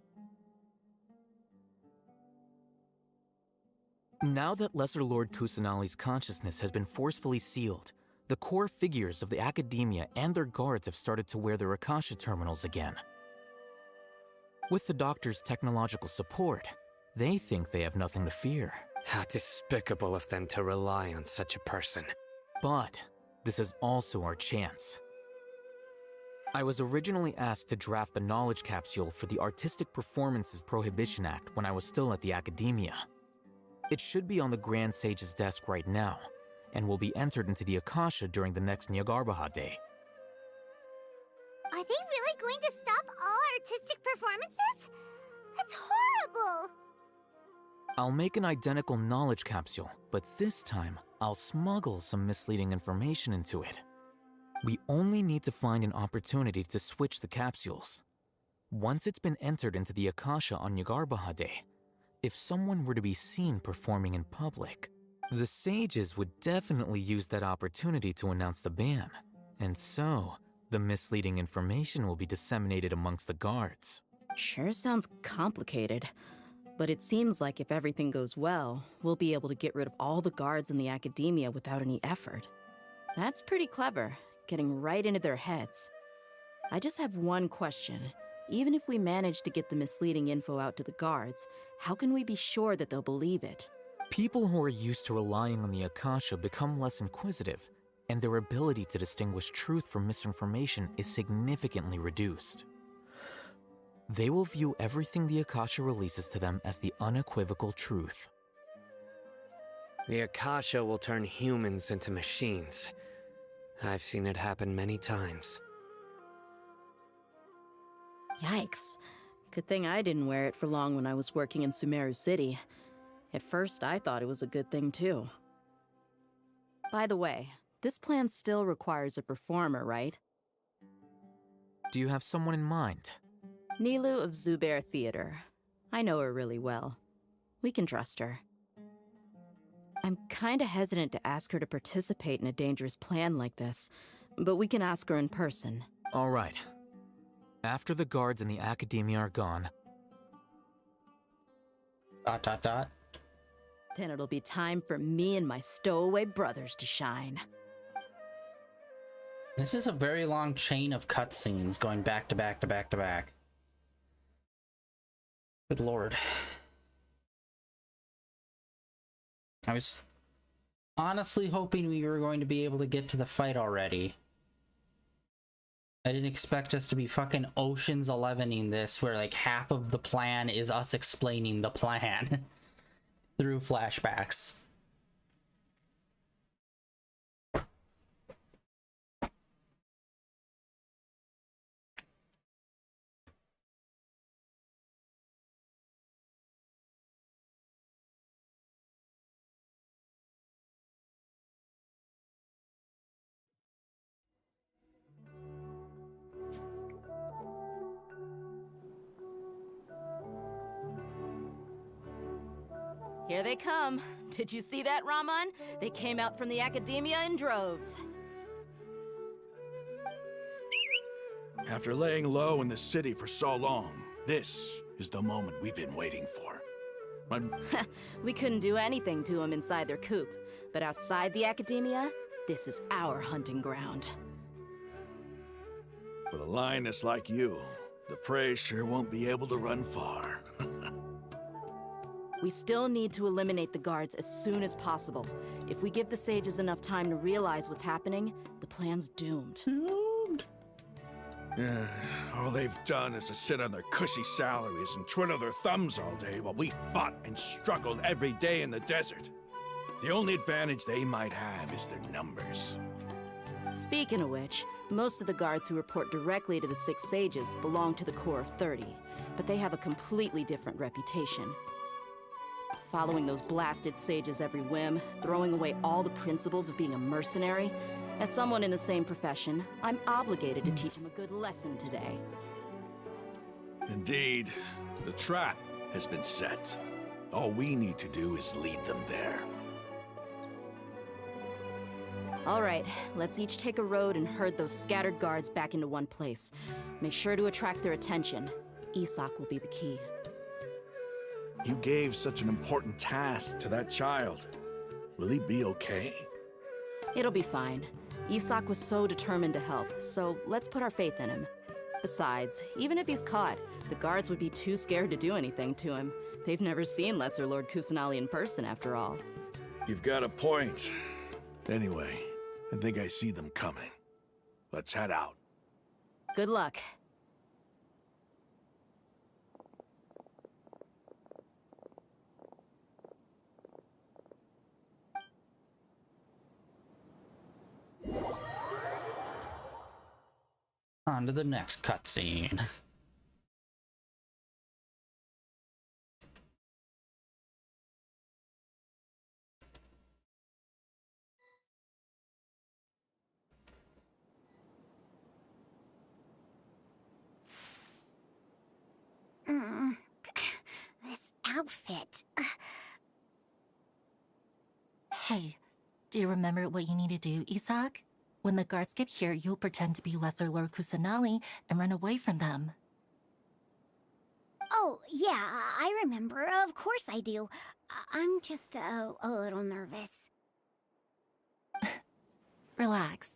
Now that Lesser Lord Kusanali's consciousness has been forcefully sealed, the core figures of the Academia and their guards have started to wear their Akasha terminals again. With the Doctor's technological support, they think they have nothing to fear. How despicable of them to rely on such a person. But this is also our chance. I was originally asked to draft the knowledge capsule for the Artistic Performances Prohibition Act when I was still at the Academia. It should be on the Grand Sage's desk right now, and will be entered into the Akasha during the next Nyargarbaha Day. Are they really going to stop all artistic performances? That's horrible! I'll make an identical knowledge capsule, but this time, I'll smuggle some misleading information into it. We only need to find an opportunity to switch the capsules. Once it's been entered into the Akasha on Nyargarbaha Day, if someone were to be seen performing in public, the sages would definitely use that opportunity to announce the ban, and so the misleading information will be disseminated amongst the guards. Sure sounds complicated, but it seems like if everything goes well, we'll be able to get rid of all the guards in the Academia without any effort. That's pretty clever, getting right into their heads. I just have one question. Even if we manage to get the misleading info out to the guards, how can we be sure that they'll believe it? People who are used to relying on the Akasha become less inquisitive, and their ability to distinguish truth from misinformation is significantly reduced. They will view everything the Akasha releases to them as the unequivocal truth. The Akasha will turn humans into machines. I've seen it happen many times. Yikes. Good thing I didn't wear it for long when I was working in Sumeru City. At first, I thought it was a good thing too. By the way, this plan still requires a performer, right? Do you have someone in mind? Nilu of Zubair Theater. I know her really well. We can trust her. I'm kinda hesitant to ask her to participate in a dangerous plan like this, but we can ask her in person. All right. After the guards in the Academia are gone... ... Then it'll be time for me and my stowaway brothers to shine. This is a very long chain of cutscenes going back to back to back to back. Good lord. I was honestly hoping we were going to be able to get to the fight already. I didn't expect us to be fucking Ocean's 11ing this, where like half of the plan is us explaining the plan through flashbacks. Here they come. Did you see that, Raman? They came out from the Academia in droves. After laying low in the city for so long, this is the moment we've been waiting for. We couldn't do anything to them inside their coop, but outside the Academia, this is our hunting ground. With a lioness like you, the prey sure won't be able to run far. We still need to eliminate the guards as soon as possible. If we give the sages enough time to realize what's happening, the plan's doomed. Yeah, all they've done is to sit on their cushy salaries and twiddle their thumbs all day while we fought and struggled every day in the desert. The only advantage they might have is their numbers. Speaking of which, most of the guards who report directly to the Six Sages belong to the Corps of 30, but they have a completely different reputation. Following those blasted sages every whim, throwing away all the principles of being a mercenary. As someone in the same profession, I'm obligated to teach them a good lesson today. Indeed, the trap has been set. All we need to do is lead them there. All right, let's each take a road and herd those scattered guards back into one place. Make sure to attract their attention. Isak will be the key. You gave such an important task to that child. Will he be okay? It'll be fine. Isak was so determined to help, so let's put our faith in him. Besides, even if he's caught, the guards would be too scared to do anything to him. They've never seen Lesser Lord Kusanali in person, after all. You've got a point. Anyway, I think I see them coming. Let's head out. Good luck. On to the next cutscene. This outfit. Hey, do you remember what you need to do, Isak? When the guards get here, you'll pretend to be Lesser Lord Kusanali and run away from them. Oh, yeah, I remember. Of course I do. I'm just a little nervous. Relax.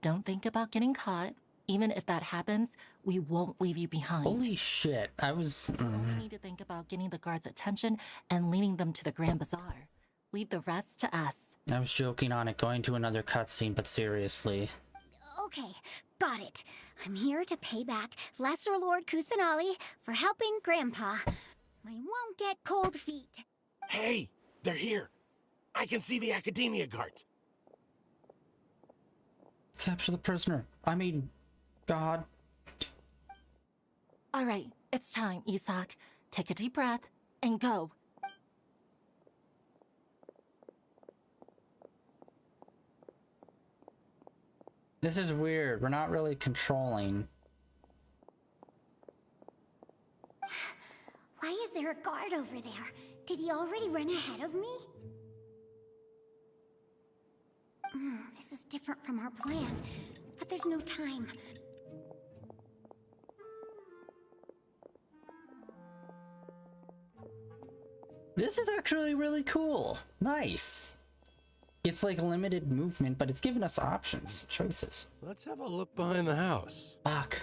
Don't think about getting caught. Even if that happens, we won't leave you behind. Holy shit, I was... You only need to think about getting the guards' attention and leading them to the Grand Bazaar. Leave the rest to us. I was joking on it, going to another cutscene, but seriously. Okay, got it. I'm here to pay back Lesser Lord Kusanali for helping Grandpa. I won't get cold feet. Hey, they're here. I can see the Academia guards. Capture the prisoner. I mean, God. All right, it's time, Isak. Take a deep breath and go. This is weird. We're not really controlling. Why is there a guard over there? Did he already run ahead of me? This is different from our plan, but there's no time. This is actually really cool. Nice. It's like limited movement, but it's giving us options, choices. Let's have a look behind the house. Fuck.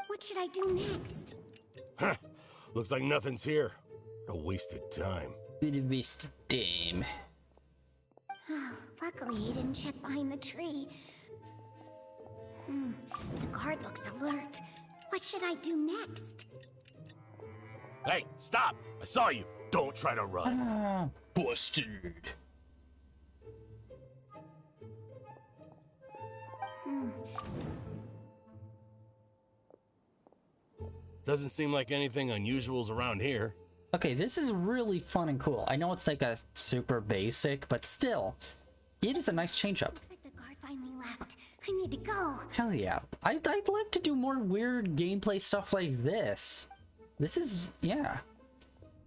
What should I do next? Huh. Looks like nothing's here. A wasted time. Bit of wasted time. Luckily, he didn't check behind the tree. The guard looks alert. What should I do next? Hey, stop! I saw you. Don't try to run. Busted. Doesn't seem like anything unusual's around here. Okay, this is really fun and cool. I know it's like a super basic, but still, it is a nice change up. Looks like the guard finally left. I need to go. Hell yeah. I'd like to do more weird gameplay stuff like this. This is, yeah.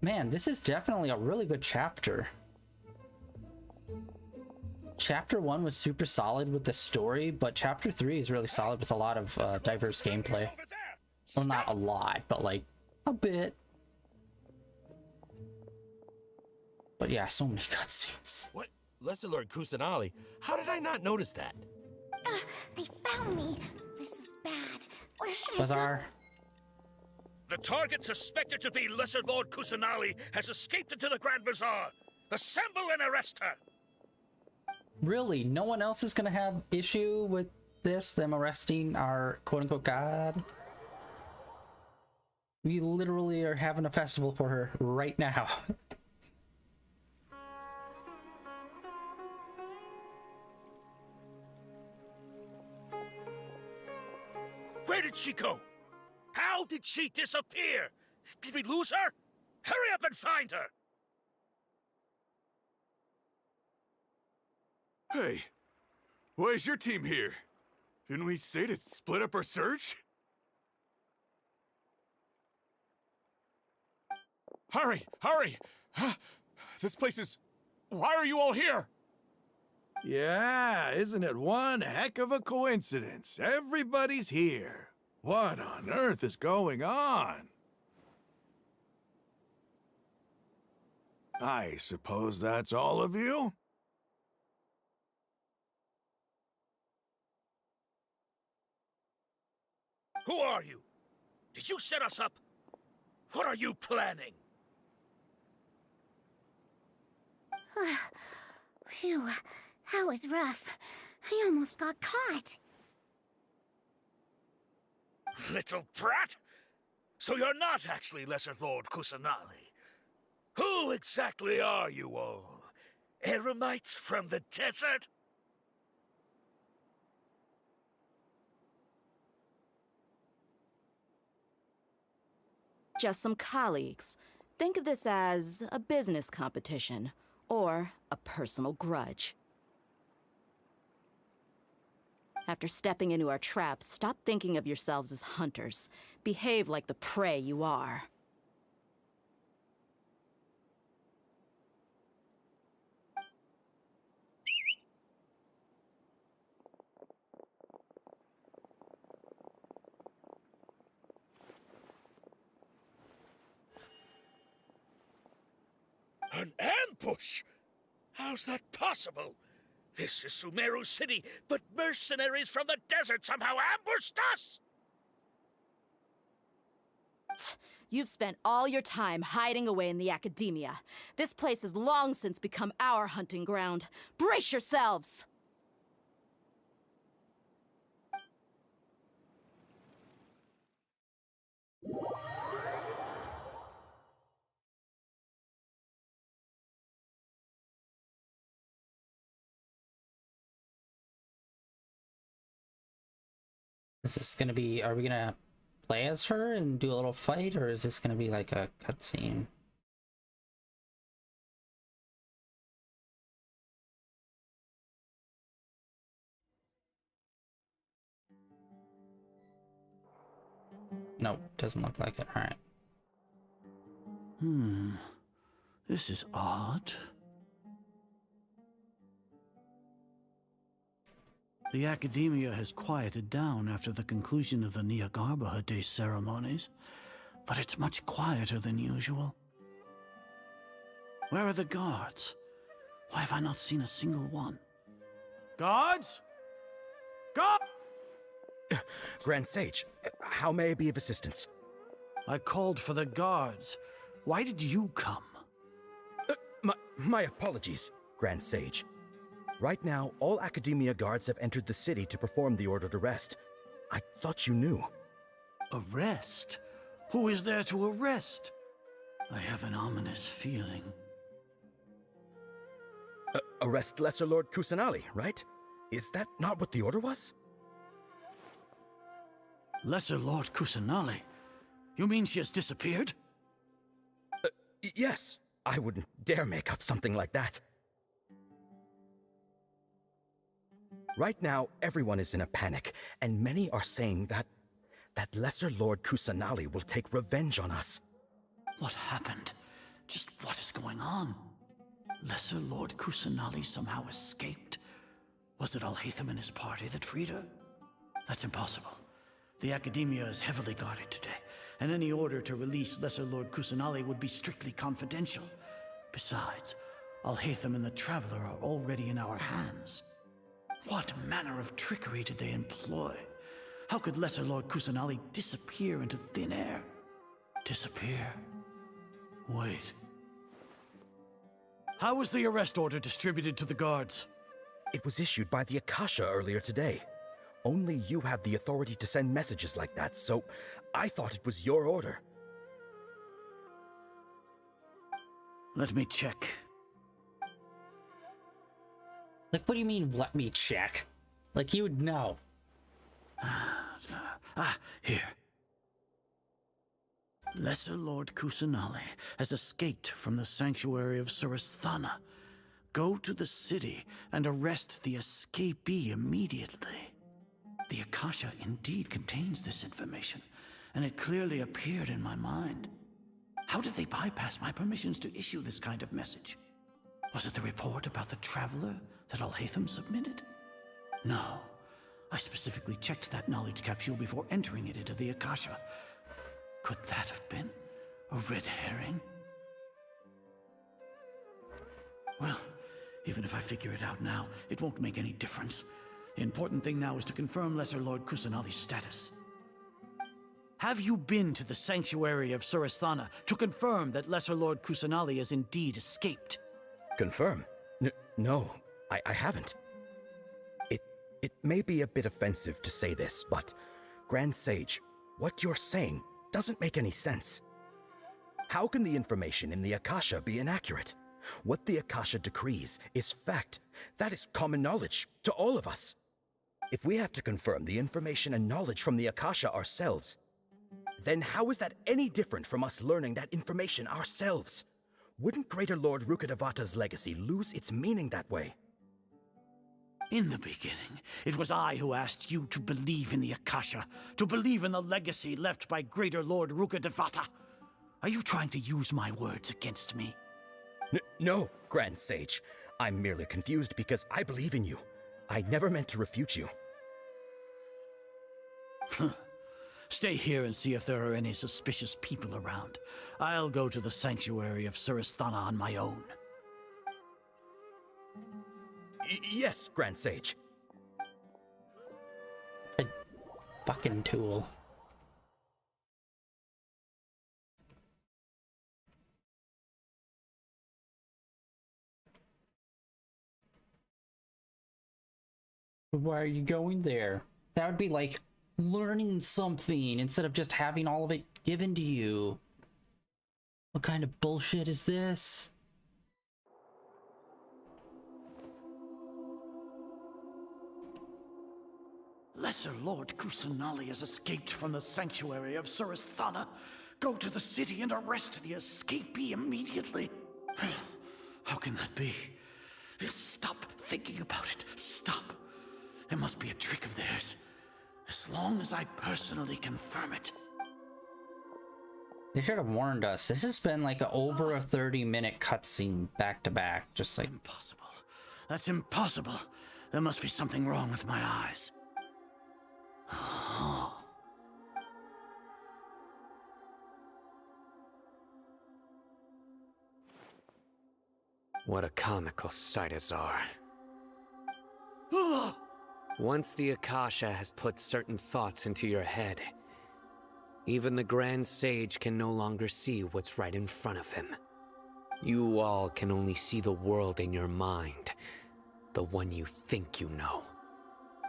Man, this is definitely a really good chapter. Chapter 1 was super solid with the story, but Chapter 3 is really solid with a lot of diverse gameplay. Well, not a lot, but like a bit. But yeah, so many cutscenes. What? Lesser Lord Kusanali? How did I not notice that? They found me. This is bad. Where should I Bazaar. go? The target suspected to be Lesser Lord Kusanali has escaped into the Grand Bazaar. Assemble and arrest her! Really? No one else is gonna have issue with this, them arresting our quote-unquote god? We literally are having a festival for her right now. Where did she go? How did she disappear? Did we lose her? Hurry up and find her! Hey, why is your team here? Didn't we say to split up our search? Hurry! Hurry! This place is... Why are you all here? Yeah, isn't it one heck of a coincidence? Everybody's here. What on earth is going on? I suppose that's all of you? Who are you? Did you set us up? What are you planning? Phew, that was rough. I almost got caught. Little brat? So you're not actually Lesser Lord Kusanali. Who exactly are you all? Eremites from the desert? Just some colleagues. Think of this as a business competition, or a personal grudge. After stepping into our traps, stop thinking of yourselves as hunters. Behave like the prey you are. An ambush? How's that possible? This is Sumeru City, but mercenaries from the desert somehow ambushed us! You've spent all your time hiding away in the academia. This place has long since become our hunting ground. Brace yourselves! Is this gonna be, are we gonna play as her and do a little fight, or is this gonna be like a cutscene? Nope, doesn't look like it. Alright. This is odd. The academia has quieted down after the conclusion of the Nyagarbha Day ceremonies, but it's much quieter than usual. Where are the guards? Why have I not seen a single one? Guards? Guards! Grand Sage, how may I be of assistance? I called for the guards. Why did you come? My apologies, Grand Sage. Right now, all Academia guards have entered the city to perform the ordered arrest. I thought you knew. Arrest? Who is there to arrest? I have an ominous feeling. Arrest Lesser Lord Kusanali, right? Is that not what the order was? Lesser Lord Kusanali? You mean she has disappeared? Yes. I wouldn't dare make up something like that. Right now, everyone is in a panic, and many are saying that Lesser Lord Kusanali will take revenge on us. What happened? Just what is going on? Lesser Lord Kusanali somehow escaped? Was it Alhaitham and his party that freed her? That's impossible. The Academia is heavily guarded today, and any order to release Lesser Lord Kusanali would be strictly confidential. Besides, Alhaitham and the Traveler are already in our hands. What manner of trickery did they employ? How could Lesser Lord Kusanali disappear into thin air? Disappear? Wait. How was the arrest order distributed to the guards? It was issued by the Akasha earlier today. Only you have the authority to send messages like that, so I thought it was your order. Let me check. Like, what do you mean, let me check? Like, you would know. Here. Lesser Lord Kusanali has escaped from the sanctuary of Surasthana. Go to the city and arrest the escapee immediately. The Akasha indeed contains this information, and it clearly appeared in my mind. How did they bypass my permissions to issue this kind of message? Was it the report about the Traveler that Alhaitham submitted? No. I specifically checked that knowledge capsule before entering it into the Akasha. Could that have been a red herring? Well, even if I figure it out now, it won't make any difference. The important thing now is to confirm Lesser Lord Kusanali's status. Have you been to the sanctuary of Suristhana to confirm that Lesser Lord Kusanali has indeed escaped? Confirm? No, I haven't. It may be a bit offensive to say this, but Grand Sage, what you're saying doesn't make any sense. How can the information in the Akasha be inaccurate? What the Akasha decrees is fact. That is common knowledge to all of us. If we have to confirm the information and knowledge from the Akasha ourselves, then how is that any different from us learning that information ourselves? Wouldn't Greater Lord Rukkhadevata's legacy lose its meaning that way? In the beginning, it was I who asked you to believe in the Akasha, to believe in the legacy left by Greater Lord Rukkhadevata. Are you trying to use my words against me? No, Grand Sage. I'm merely confused because I believe in you. I never meant to refute you. Stay here and see if there are any suspicious people around. I'll go to the sanctuary of Suristhana on my own. Yes, Grand Sage. A fucking tool. Why are you going there? That would be like learning something instead of just having all of it given to you. What kind of bullshit is this? Lesser Lord Kusanali has escaped from the sanctuary of Suristhana. Go to the city and arrest the escapee immediately. How can that be? Stop thinking about it. Stop. It must be a trick of theirs. As long as I personally confirm it. They should have warned us. This has been like over a 30-minute cutscene back to back. Just like... Impossible. That's impossible. There must be something wrong with my eyes. What a comical sight is are. Once the Akasha has put certain thoughts into your head, even the Grand Sage can no longer see what's right in front of him. You all can only see the world in your mind, the one you think you know.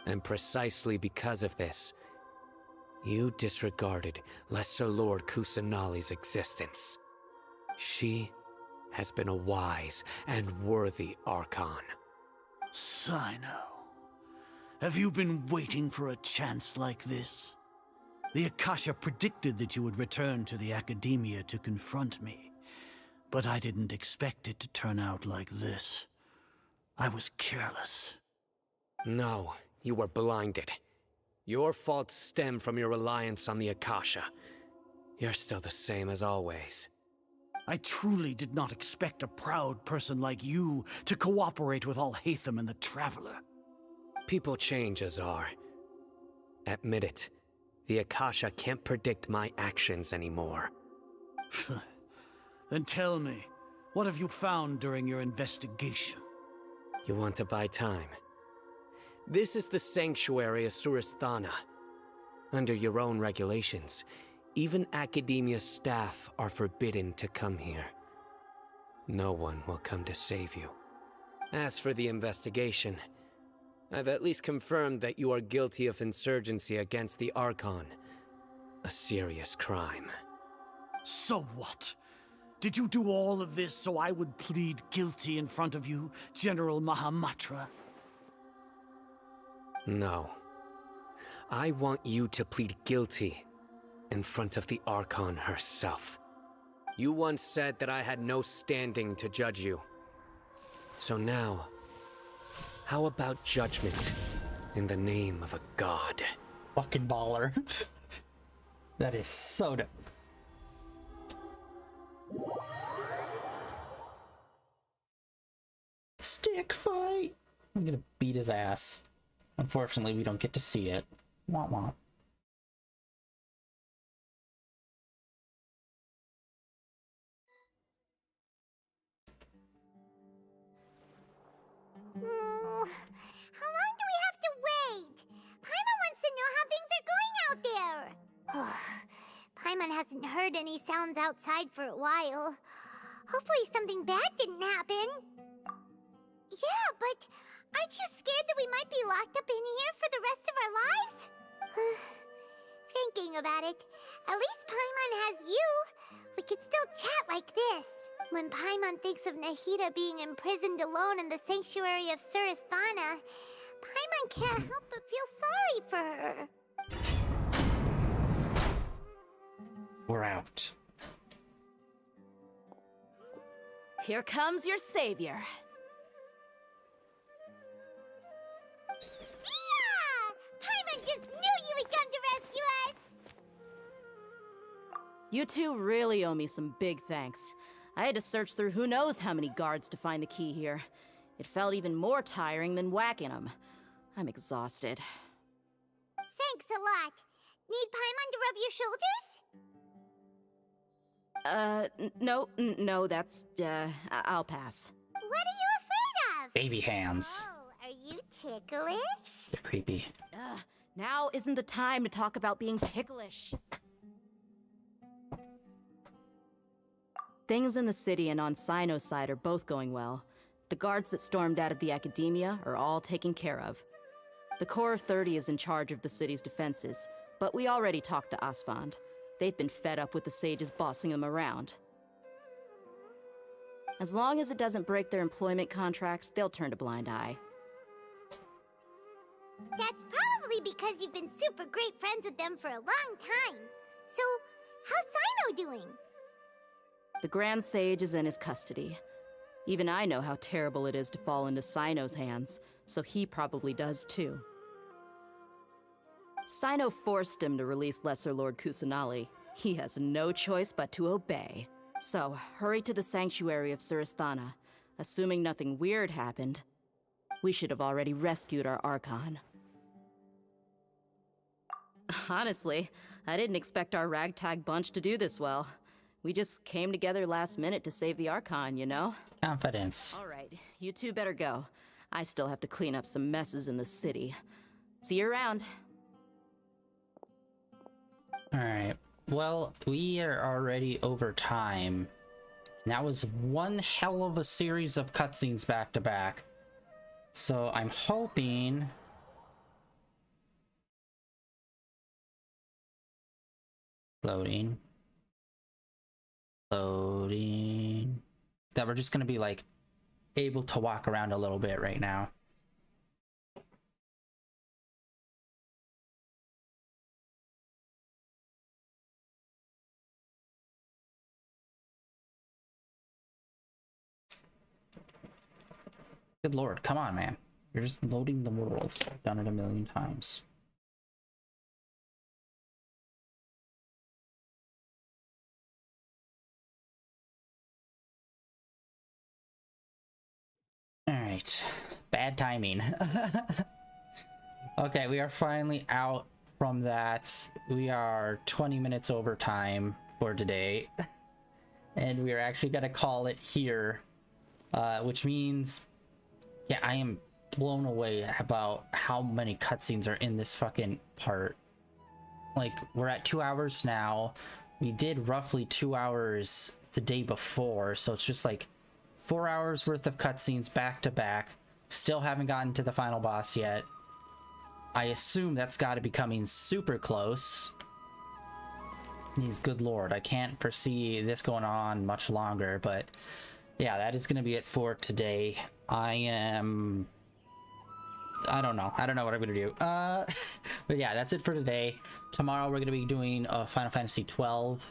And precisely because of this, you disregarded Lesser Lord Kusanali's existence. She has been a wise and worthy Archon. Sino, have you been waiting for a chance like this? The Akasha predicted that you would return to the Academia to confront me, but I didn't expect it to turn out like this. I was careless. No, you were blinded. Your faults stem from your reliance on the Akasha. You're still the same as always. I truly did not expect a proud person like you to cooperate with Alhaitham and the Traveler. People change, Azar. Admit it. The Akasha can't predict my actions anymore. Then tell me, what have you found during your investigation? You want to buy time? This is the sanctuary of Suristhana. Under your own regulations, even Academia staff are forbidden to come here. No one will come to save you. As for the investigation, I've at least confirmed that you are guilty of insurgency against the Archon. A serious crime. So what? Did you do all of this so I would plead guilty in front of you, General Mahamatra? No. I want you to plead guilty in front of the Archon herself. You once said that I had no standing to judge you. So now, how about judgment in the name of a god? Fucking baller. That is so dope. Stick fight! I'm gonna beat his ass. Unfortunately, we don't get to see it. Womp womp. heard any sounds outside for a while. Hopefully something bad didn't happen. Yeah, but aren't you scared that we might be locked up in here for the rest of our lives? Thinking about it, at least Paimon has you. We could still chat like this. When Paimon thinks of Nahida being imprisoned alone in the sanctuary of Surasthana, Paimon can't help but feel sorry for her. We're out. Here comes your savior. Yeah! Paimon just knew you would come to rescue us! You two really owe me some big thanks. I had to search through who knows how many guards to find the key here. It felt even more tiring than whacking them. I'm exhausted. Thanks a lot. Need Paimon to rub your shoulders? No, that's, I'll pass. What are you afraid of? Baby hands. Oh, are you ticklish? They're creepy. Now isn't the time to talk about being ticklish. Things in the city and on Sino's side are both going well. The guards that stormed out of the Academia are all taken care of. The Corps of 30 is in charge of the city's defenses, but we already talked to Asfand. They've been fed up with the sages bossing them around. As long as it doesn't break their employment contracts, they'll turn a blind eye. That's probably because you've been super great friends with them for a long time. So, how's Sino doing? The Grand Sage is in his custody. Even I know how terrible it is to fall into Sino's hands, so he probably does too. Sino forced him to release Lesser Lord Kusanali. He has no choice but to obey. So, hurry to the sanctuary of Surasthana. Assuming nothing weird happened, we should have already rescued our Archon. Honestly, I didn't expect our ragtag bunch to do this well. We just came together last minute to save the Archon, you know? Confidence. All right, you two better go. I still have to clean up some messes in the city. See you around. Alright. Well, we are already over time. That was one hell of a series of cutscenes back to back. So I'm hoping... Loading. That we're just gonna be like able to walk around a little bit right now. Good lord, come on, man. You're just loading the world. I've done it a million times. Alright. Bad timing. Okay, we are finally out from that. We are 20 minutes over time for today. And we are actually gonna call it here. Which means... yeah, I am blown away about how many cutscenes are in this fucking part. Like, we're at 2 hours now. We did roughly 2 hours the day before, so it's just like 4 hours worth of cutscenes back to back. Still haven't gotten to the final boss yet. I assume that's got to be coming super close. He's good lord, I can't foresee this going on much longer, but yeah, that is going to be it for today. I don't know what I'm gonna do. But yeah, that's it for today. Tomorrow we're gonna be doing Final Fantasy 12,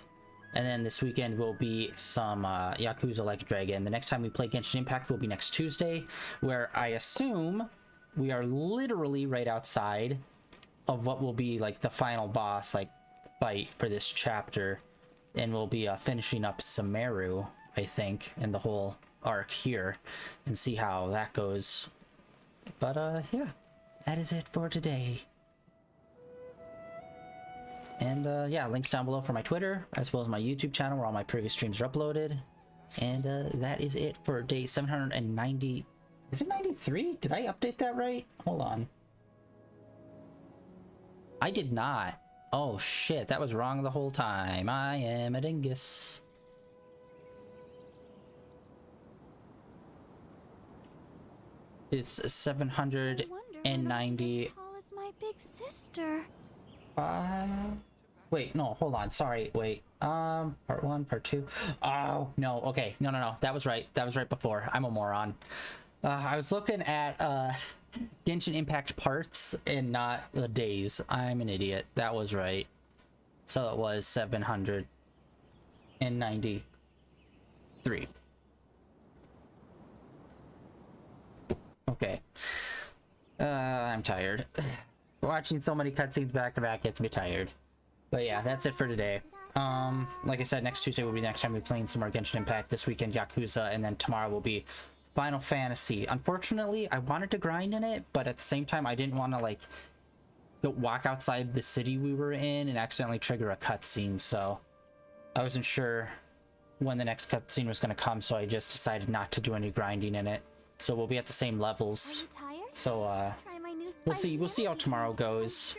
and then this weekend will be some Yakuza Like a Dragon. The next time we play Genshin Impact will be next Tuesday, where I assume we are literally right outside of what will be like the final boss like fight for this chapter, and we'll be finishing up Sumeru, I think, and the whole arc here, and see how that goes. But yeah, that is it for today. And yeah, links down below for my Twitter as well as my YouTube channel where all my previous streams are uploaded. And that is it for day 790. Is it 93? Did I update that right? Hold on. I did not. Oh shit, that was wrong the whole time. I am a dingus. It's 790. Tall as my big sister. Wait, no, hold on. Sorry, wait. Part 1, part 2. Oh, no, okay. No. That was right. That was right before. I'm a moron. I was looking at, Genshin Impact parts and not the days. I'm an idiot. That was right. So it was 793. Okay. I'm tired. Watching so many cutscenes back to back gets me tired. But yeah, that's it for today. Like I said, next Tuesday will be the next time we're playing some more Genshin Impact. This weekend, Yakuza, and then tomorrow will be Final Fantasy. Unfortunately, I wanted to grind in it, but at the same time, I didn't want to, like, go walk outside the city we were in and accidentally trigger a cutscene, so I wasn't sure when the next cutscene was going to come, so I just decided not to do any grinding in it. So we'll be at the same levels. So, we'll see how tomorrow goes.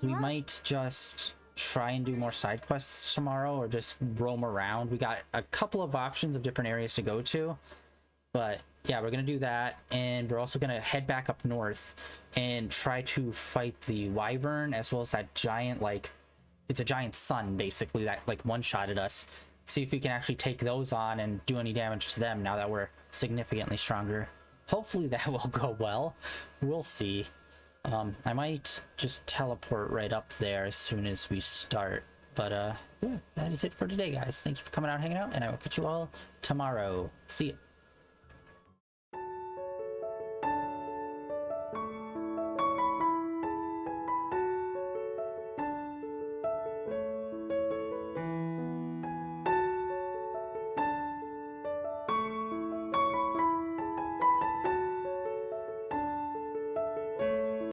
We might just try and do more side quests tomorrow, or just roam around. We got a couple of options of different areas to go to, but yeah, we're gonna do that, and we're also gonna head back up north and try to fight the wyvern, as well as that giant, like, it's a giant sun basically that like one-shotted us. See if we can actually take those on and do any damage to them now that we're significantly stronger. Hopefully that will go well. We'll see. I might just teleport right up there as soon as we start. But yeah, that is it for today, guys. Thank you for coming out and hanging out, and I will catch you all tomorrow. See ya.